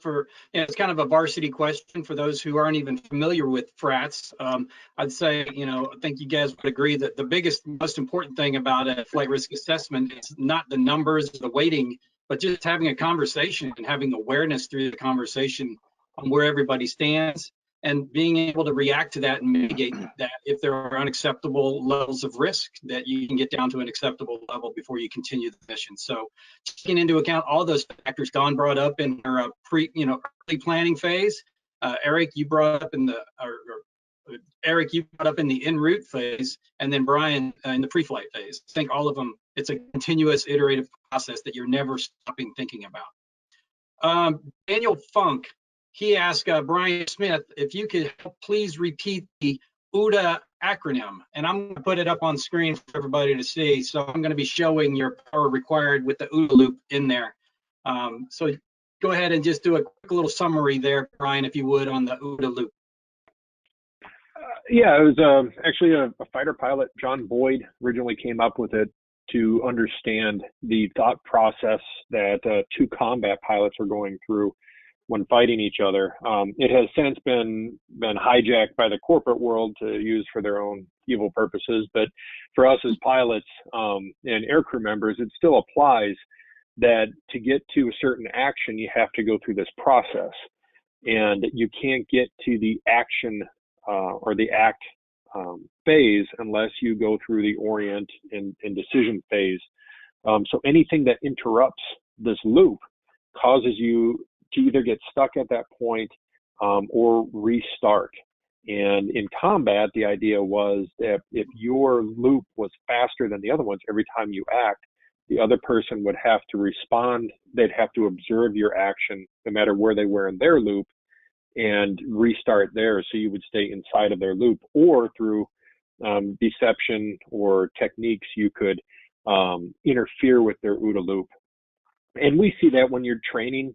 it's kind of a varsity question for those who aren't even familiar with FRATs. I'd say, I think you guys would agree that the biggest, most important thing about a flight risk assessment is not the numbers, the weighting, but just having a conversation and having awareness through the conversation on where everybody stands, and being able to react to that and mitigate that if there are unacceptable levels of risk, that you can get down to an acceptable level before you continue the mission. So taking into account all those factors Dawn brought up in her early planning phase, Eric, you brought up in the en route phase, and then Brian in the pre-flight phase. I think all of them, it's a continuous iterative process that you're never stopping thinking about. Daniel Funk, he asked Brian Smith if you could please repeat the OODA acronym, and I'm going to put it up on screen for everybody to see. So I'm going to be showing your power required with the OODA loop in there. So go ahead and just do a quick little summary there, Brian, if you would, on the OODA loop. Yeah, it was actually a fighter pilot, John Boyd, originally came up with it to understand the thought process that two combat pilots are going through when fighting each other. It has since been hijacked by the corporate world to use for their own evil purposes, but for us as pilots and aircrew members, it still applies that to get to a certain action, you have to go through this process, and you can't get to the action or the act phase unless you go through the orient and decision phase. So anything that interrupts this loop causes you to either get stuck at that point or restart. And in combat, the idea was that if your loop was faster than the other ones, every time you act, the other person would have to respond. They'd have to observe your action no matter where they were in their loop and restart theirs, so you would stay inside of their loop. Or through deception or techniques, you could interfere with their OODA loop. And we see that when you're training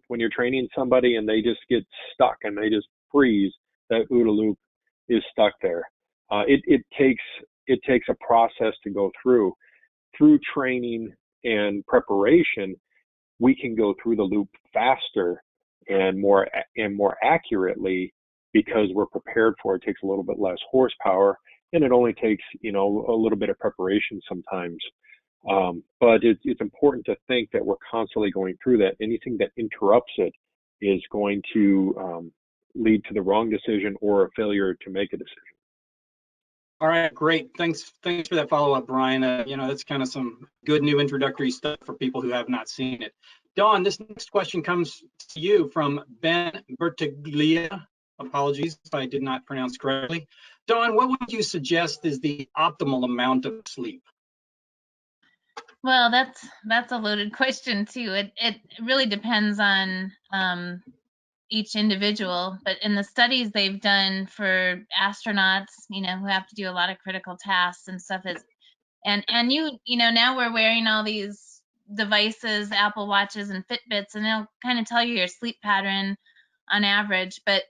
somebody and they just get stuck and they just freeze, that OODA loop is stuck there. It takes a process to go through. Through training and preparation, we can go through the loop faster and more accurately because we're prepared for it. It takes a little bit less horsepower, and it only takes a little bit of preparation sometimes. But it's important to think that we're constantly going through that. Anything that interrupts it is going to lead to the wrong decision or a failure to make a decision. All right, great. Thanks for that follow-up, Brian. That's kind of some good new introductory stuff for people who have not seen it. Dawn, this next question comes to you from Ben Bertiglia. Apologies if I did not pronounce correctly. Dawn, what would you suggest is the optimal amount of sleep? Well, that's a loaded question too. It really depends on each individual, but in the studies they've done for astronauts, who have to do a lot of critical tasks and stuff, and now we're wearing all these devices, Apple Watches and Fitbits, and they'll kind of tell you your sleep pattern on average, but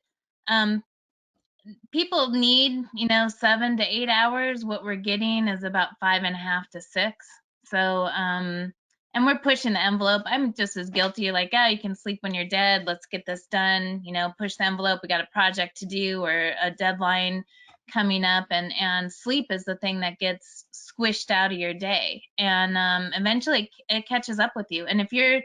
people need 7 to 8 hours. What we're getting is about 5.5 to 6. So and we're pushing the envelope. I'm just as guilty, like, you can sleep when you're dead. Let's get this done. Push the envelope. We got a project to do or a deadline coming up, and sleep is the thing that gets squished out of your day, and eventually it catches up with you. And if you're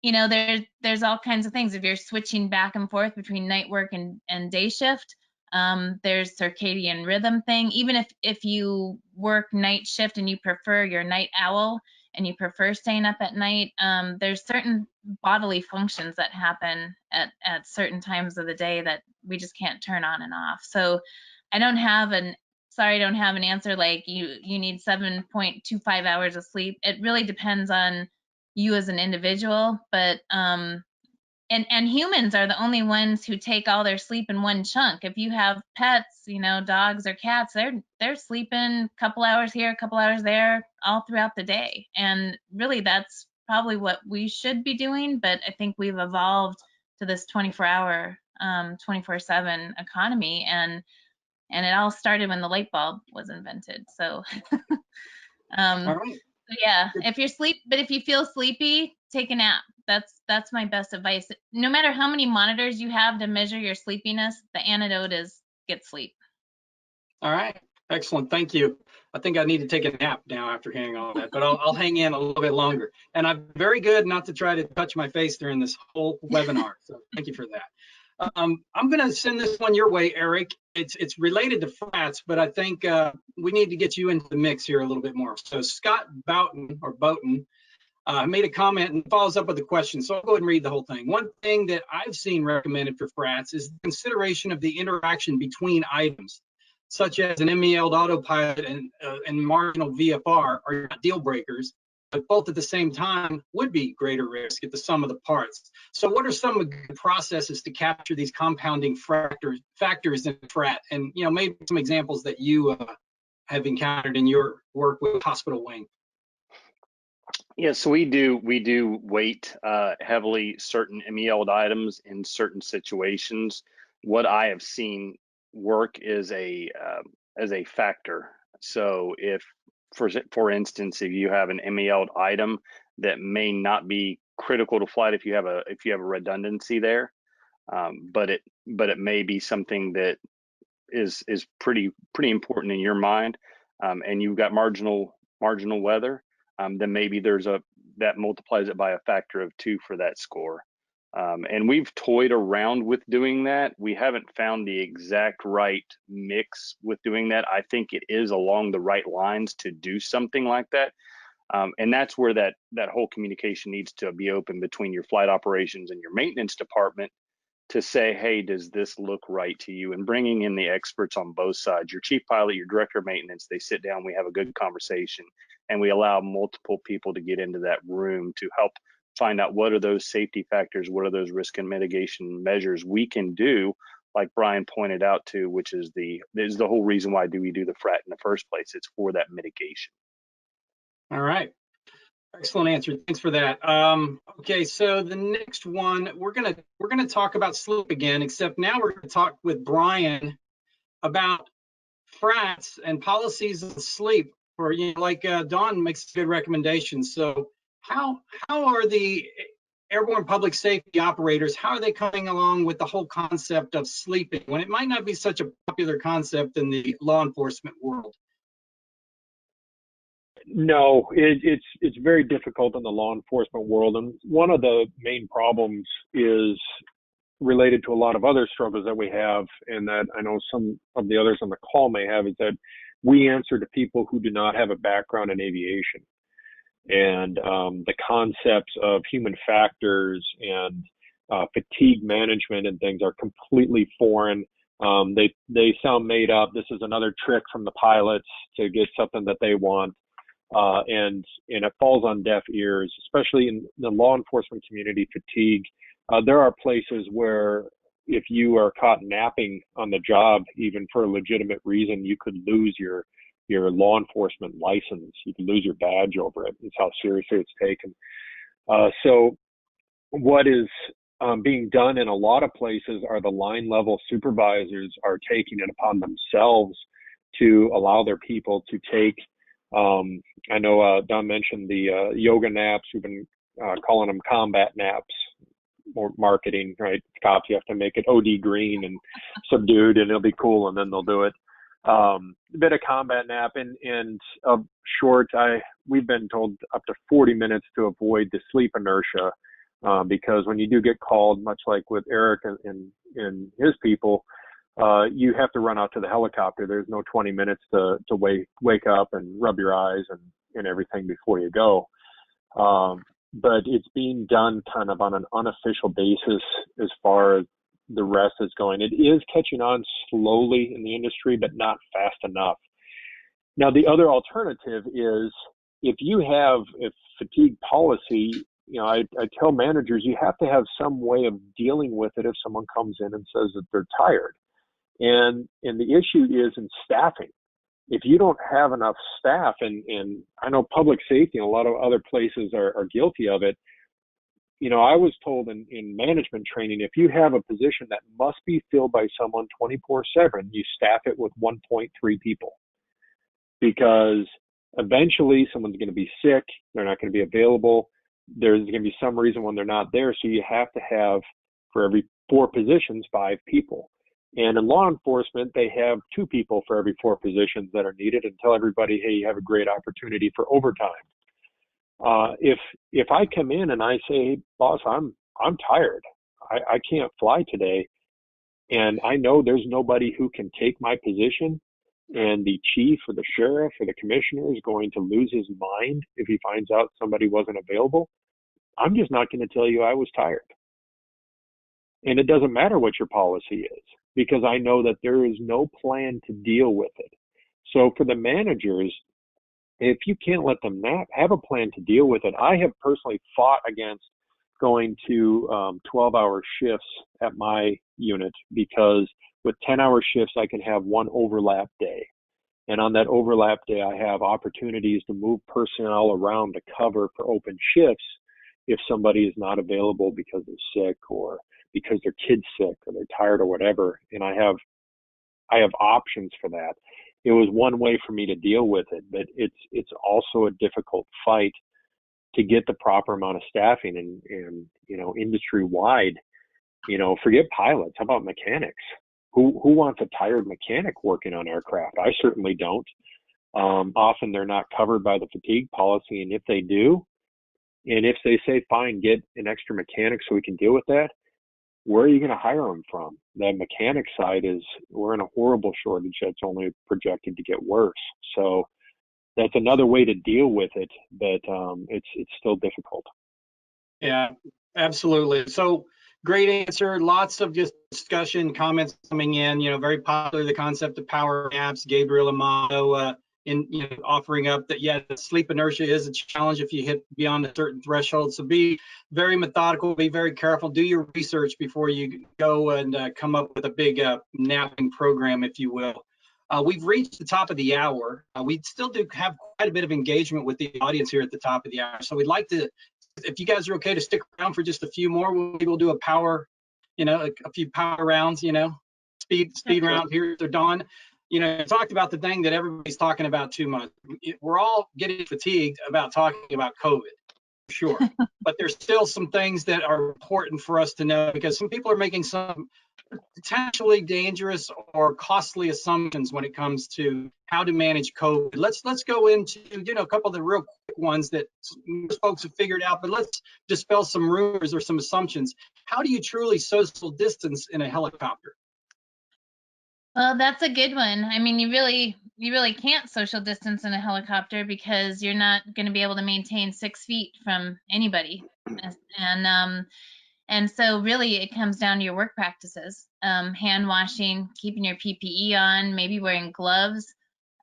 there's all kinds of things. If you're switching back and forth between night work and day shift, there's circadian rhythm thing. Even if you work night shift and you prefer, your night owl, and you prefer staying up at night, there's certain bodily functions that happen at certain times of the day that we just can't turn on and off. So I don't have an answer like you need 7.25 hours of sleep. It really depends on you as an individual, but and humans are the only ones who take all their sleep in one chunk. If you have pets, dogs or cats, they're sleeping a couple hours here, a couple hours there, all throughout the day. And really, that's probably what we should be doing. But I think we've evolved to this 24-hour, 24/7 economy, and it all started when the light bulb was invented. So, All right. yeah, if you feel sleepy, take a nap. That's my best advice. No matter how many monitors you have to measure your sleepiness, the antidote is get sleep. All right. Excellent. Thank you. I think I need to take a nap now after hearing all that, but I'll hang in a little bit longer. And I'm very good not to try to touch my face during this whole webinar. So thank you for that. I'm going to send this one your way, Eric. It's related to frats, but I think we need to get you into the mix here a little bit more. So Scott Boughton made a comment and follows up with a question. So I'll go ahead and read the whole thing. One thing that I've seen recommended for frats is the consideration of the interaction between items, such as an MEL'd autopilot and marginal VFR are not deal breakers, but both at the same time would be greater risk at the sum of the parts. So what are some of the processes to capture these compounding factors in frat? And maybe some examples that you have encountered in your work with Hospital Wing. Yeah, so we do weight heavily certain MEL'd items in certain situations. What I have seen work is as a factor. So if, for instance, if you have an MEL'd item that may not be critical to flight, if you have a redundancy there, but it may be something that is pretty important in your mind, and you've got marginal weather, then maybe that multiplies it by a factor of 2 for that score. And we've toyed around with doing that. We haven't found the exact right mix with doing that. I think it is along the right lines to do something like that. And that's where that whole communication needs to be open between your flight operations and your maintenance department to say, hey, does this look right to you? And bringing in the experts on both sides, your chief pilot, your director of maintenance, they sit down, we have a good conversation, and we allow multiple people to get into that room to help find out what are those safety factors, what are those risk and mitigation measures we can do, like Brian pointed out to, which is the whole reason why do we do the FRAT in the first place. It's for that mitigation. All right. Excellent answer. Thanks for that. Okay, so the next one, we're gonna talk about sleep again, except now we're gonna talk with Brian about frats and policies of sleep. For like Don makes good recommendations. So how are the airborne public safety operators? How are they coming along with the whole concept of sleeping when it might not be such a popular concept in the law enforcement world? No, it's very difficult in the law enforcement world, and one of the main problems is related to a lot of other struggles that we have, and that I know some of the others on the call may have, is that we answer to people who do not have a background in aviation, and the concepts of human factors and fatigue management and things are completely foreign. They sound made up. This is another trick from the pilots to get something that they want. And it falls on deaf ears, especially in the law enforcement community. Fatigue. There are places where if you are caught napping on the job, even for a legitimate reason, you could lose your law enforcement license. You could lose your badge over it. It's how seriously it's taken. So what is being done in a lot of places are the line level supervisors are taking it upon themselves to allow their people to take I know Don mentioned the yoga naps. We've been calling them combat naps, more marketing, right? Cops, you have to make it OD green and subdued, and it'll be cool, and then they'll do it. A bit of combat nap, and short. We've been told up to 40 minutes to avoid the sleep inertia, because when you do get called, much like with Eric and his people, you have to run out to the helicopter. There's no 20 minutes to wake up and rub your eyes and everything before you go. But it's being done kind of on an unofficial basis as far as the rest is going. It is catching on slowly in the industry, but not fast enough. Now, the other alternative is if you have a fatigue policy, I tell managers you have to have some way of dealing with it if someone comes in and says that they're tired. And the issue is in staffing. If you don't have enough staff, and I know public safety and a lot of other places are guilty of it. I was told in management training, if you have a position that must be filled by someone 24/7, you staff it with 1.3 people, because eventually someone's going to be sick. They're not going to be available. There's going to be some reason when they're not there. So you have to have, for every 4 positions, 5 people. And in law enforcement, they have 2 people for every 4 positions that are needed, and tell everybody, hey, you have a great opportunity for overtime. If I come in and I say, hey, boss, I'm tired, I can't fly today, and I know there's nobody who can take my position, and the chief or the sheriff or the commissioner is going to lose his mind if he finds out somebody wasn't available, I'm just not going to tell you I was tired. And it doesn't matter what your policy is, because I know that there is no plan to deal with it. So for the managers, if you can't let them nap, have a plan to deal with it. I have personally fought against going to 12-hour shifts at my unit, because with 10-hour shifts, I can have one overlap day. And on that overlap day, I have opportunities to move personnel around to cover for open shifts if somebody is not available because they're sick or because their kid's sick or they're tired or whatever. And I have options for that. It was one way for me to deal with it, but it's also a difficult fight to get the proper amount of staffing and industry wide. Forget pilots. How about mechanics? Who wants a tired mechanic working on aircraft? I certainly don't. Often they're not covered by the fatigue policy, and if they do, And if they say, fine, get an extra mechanic so we can deal with that, where are you going to hire them from? The mechanic side is, we're in a horrible shortage that's only projected to get worse. So that's another way to deal with it, but it's still difficult. Yeah, absolutely. So great answer. Lots of just discussion, comments coming in. Very popular, the concept of power naps. Gabriel Amato offering up that, yeah, sleep inertia is a challenge if you hit beyond a certain threshold. So be very methodical, be very careful, do your research before you go and come up with a big napping program, if you will. We've reached the top of the hour. We still do have quite a bit of engagement with the audience here at the top of the hour. So we'd like to, if you guys are okay to stick around for just a few more, we'll do a power, a few power rounds, speed round here. So Don, talked about the thing that everybody's talking about too much. We're all getting fatigued about talking about COVID, sure. But there's still some things that are important for us to know, because some people are making some potentially dangerous or costly assumptions when it comes to how to manage COVID. Let's go into a couple of the real quick ones that most folks have figured out, but let's dispel some rumors or some assumptions. How do you truly social distance in a helicopter? Well, that's a good one. I mean, you really can't social distance in a helicopter because you're not going to be able to maintain 6 feet from anybody. And so really it comes down to your work practices, hand washing, keeping your PPE on, maybe wearing gloves.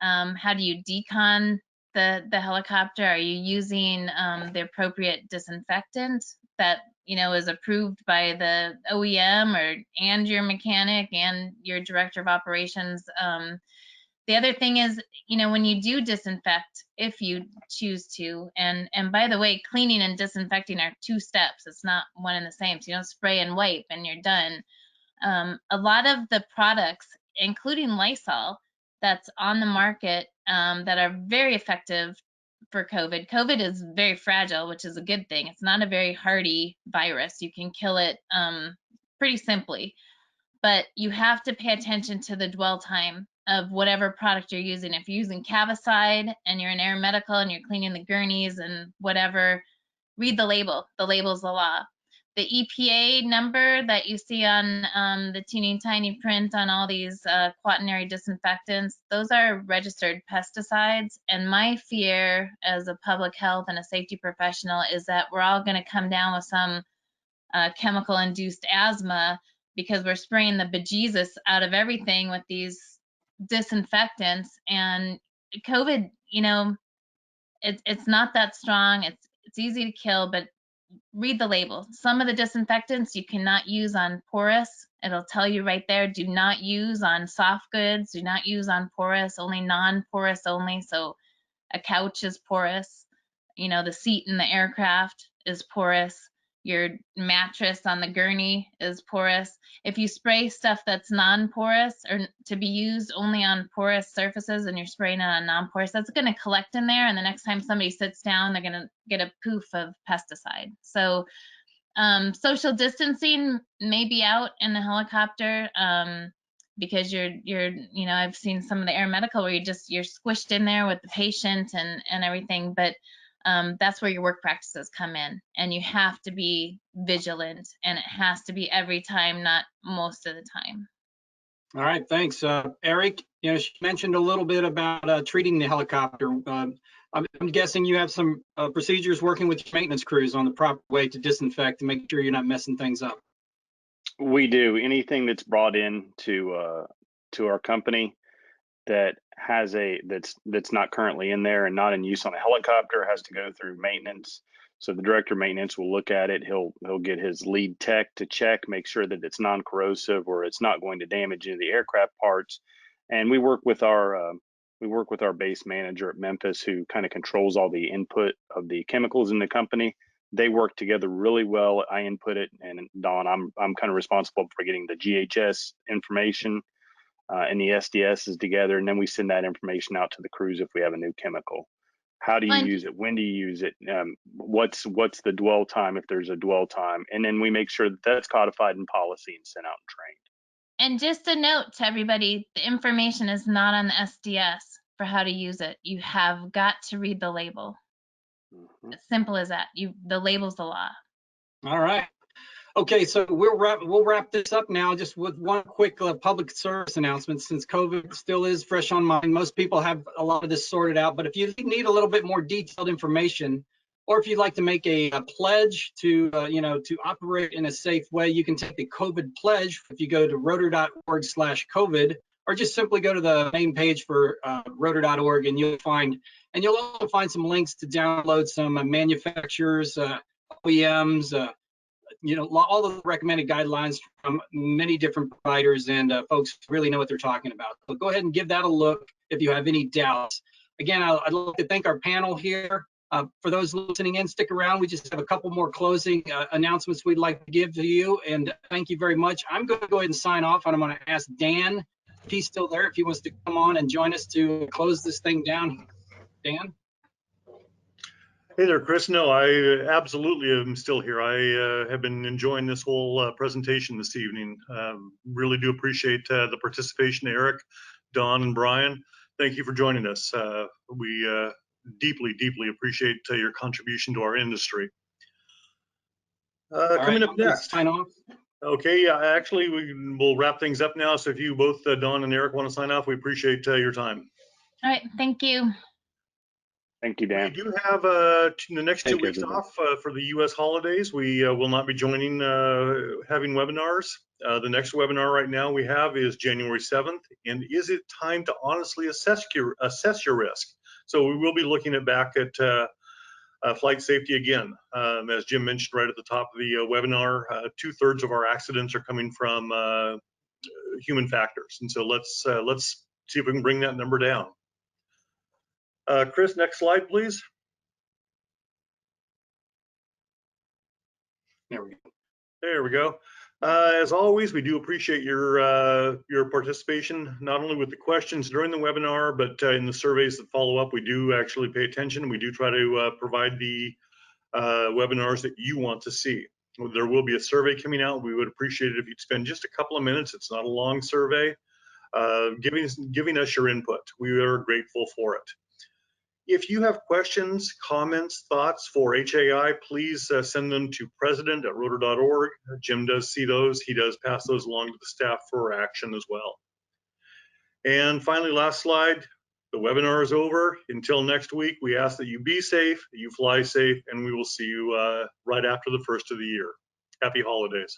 How do you decon the helicopter? Are you using the appropriate disinfectant that is approved by the OEM and your mechanic and your director of operations? The other thing is, when you do disinfect, if you choose to, and by the way, cleaning and disinfecting are 2 steps. It's not one and the same. So you don't spray and wipe and you're done. A lot of the products, including Lysol, that's on the market that are very effective for COVID. COVID is very fragile, which is a good thing. It's not a very hardy virus. You can kill it pretty simply, but you have to pay attention to the dwell time of whatever product you're using. If you're using Cavicide and you're in Aeronautical and you're cleaning the gurneys and whatever, read the label. The label's the law. The EPA number that you see on the teeny tiny print on all these quaternary disinfectants, those are registered pesticides. And my fear as a public health and a safety professional is that we're all going to come down with some chemical-induced asthma because we're spraying the bejesus out of everything with these disinfectants. And COVID, it's not that strong. It's easy to kill, but read the label. Some of the disinfectants you cannot use on porous. It'll tell you right there, do not use on soft goods, do not use on porous, only non-porous only. So a couch is porous, the seat in the aircraft is porous, your mattress on the gurney is porous. If you spray stuff that's non-porous or to be used only on porous surfaces and you're spraying it on non-porous, that's going to collect in there, and the next time somebody sits down, they're going to get a poof of pesticide. So social distancing may be out in the helicopter because I've seen some of the Aeronautical where you're squished in there with the patient and everything, but that's where your work practices come in, and you have to be vigilant, and it has to be every time, not most of the time. All right, thanks. Eric, she mentioned a little bit about treating the helicopter. I'm guessing you have some procedures working with your maintenance crews on the proper way to disinfect and make sure you're not messing things up. We do. Anything that's brought in to our company that has that's not currently in there and not in use on a helicopter has to go through maintenance. So the director of maintenance will look at it. He'll get his lead tech to check, make sure that it's non-corrosive or it's not going to damage any of the aircraft parts. And we work with our base manager at Memphis, who kind of controls all the input of the chemicals in the company. They work together really well. I input it, and Don, I'm kind of responsible for getting the GHS information and the SDS is together, and then we send that information out to the crews if we have a new chemical. How do you use it? When do you use it? What's the dwell time if there's a dwell time? And then we make sure that that's codified in policy and sent out and trained. And just a note to everybody, the information is not on the SDS for how to use it. You have got to read the label. Mhm. Simple as that. The label's the law. All right. Okay, so we'll wrap this up now just with one quick public service announcement, since COVID still is fresh on mind. Most people have a lot of this sorted out, but if you need a little bit more detailed information, or if you'd like to make a pledge to to operate in a safe way, you can take the COVID pledge if you go to rotor.org/COVID, or just simply go to the main page for rotor.org, and you'll also find some links to download some manufacturers, OEMs, all the recommended guidelines from many different providers, and folks really know what they're talking about. So go ahead and give that a look if you have any doubts. Again, I'd like to thank our panel here. For those listening in, stick around. We just have a couple more closing announcements we'd like to give to you, and thank you very much. I'm going to go ahead and sign off, and I'm going to ask Dan, if he's still there, if he wants to come on and join us to close this thing down. Dan? Hey there, Chris. No, I absolutely am still here. I have been enjoying this whole presentation this evening. Really do appreciate the participation, Eric, Don, and Brian. Thank you for joining us. We deeply, deeply appreciate your contribution to our industry. Coming up next. Sign off. Okay, yeah, actually, we'll wrap things up now. So if you both, Don and Eric, want to sign off, we appreciate your time. All right. Thank you. Thank you, Dan. We do have the next 2 Thank you, weeks everybody. off for the U.S. holidays. We will not be joining having webinars. The next webinar right now we have is January 7th, and is it time to honestly assess your risk? So we will be looking back at flight safety again. As Jim mentioned right at the top of the webinar, 2/3 of our accidents are coming from human factors, and so let's see if we can bring that number down. Chris, next slide, please. There we go. There we go. As always, we do appreciate your participation, not only with the questions during the webinar, but in the surveys that follow up. We do actually pay attention. We do try to provide the webinars that you want to see. There will be a survey coming out. We would appreciate it if you'd spend just a couple of minutes. It's not a long survey, giving us your input. We are grateful for it. If you have questions, comments, thoughts for HAI, please send them to president@rotor.org. Jim does see those. He does pass those along to the staff for action as well. And finally, last slide, the webinar is over. Until next week, we ask that you be safe, that you fly safe, and we will see you right after the first of the year. Happy holidays.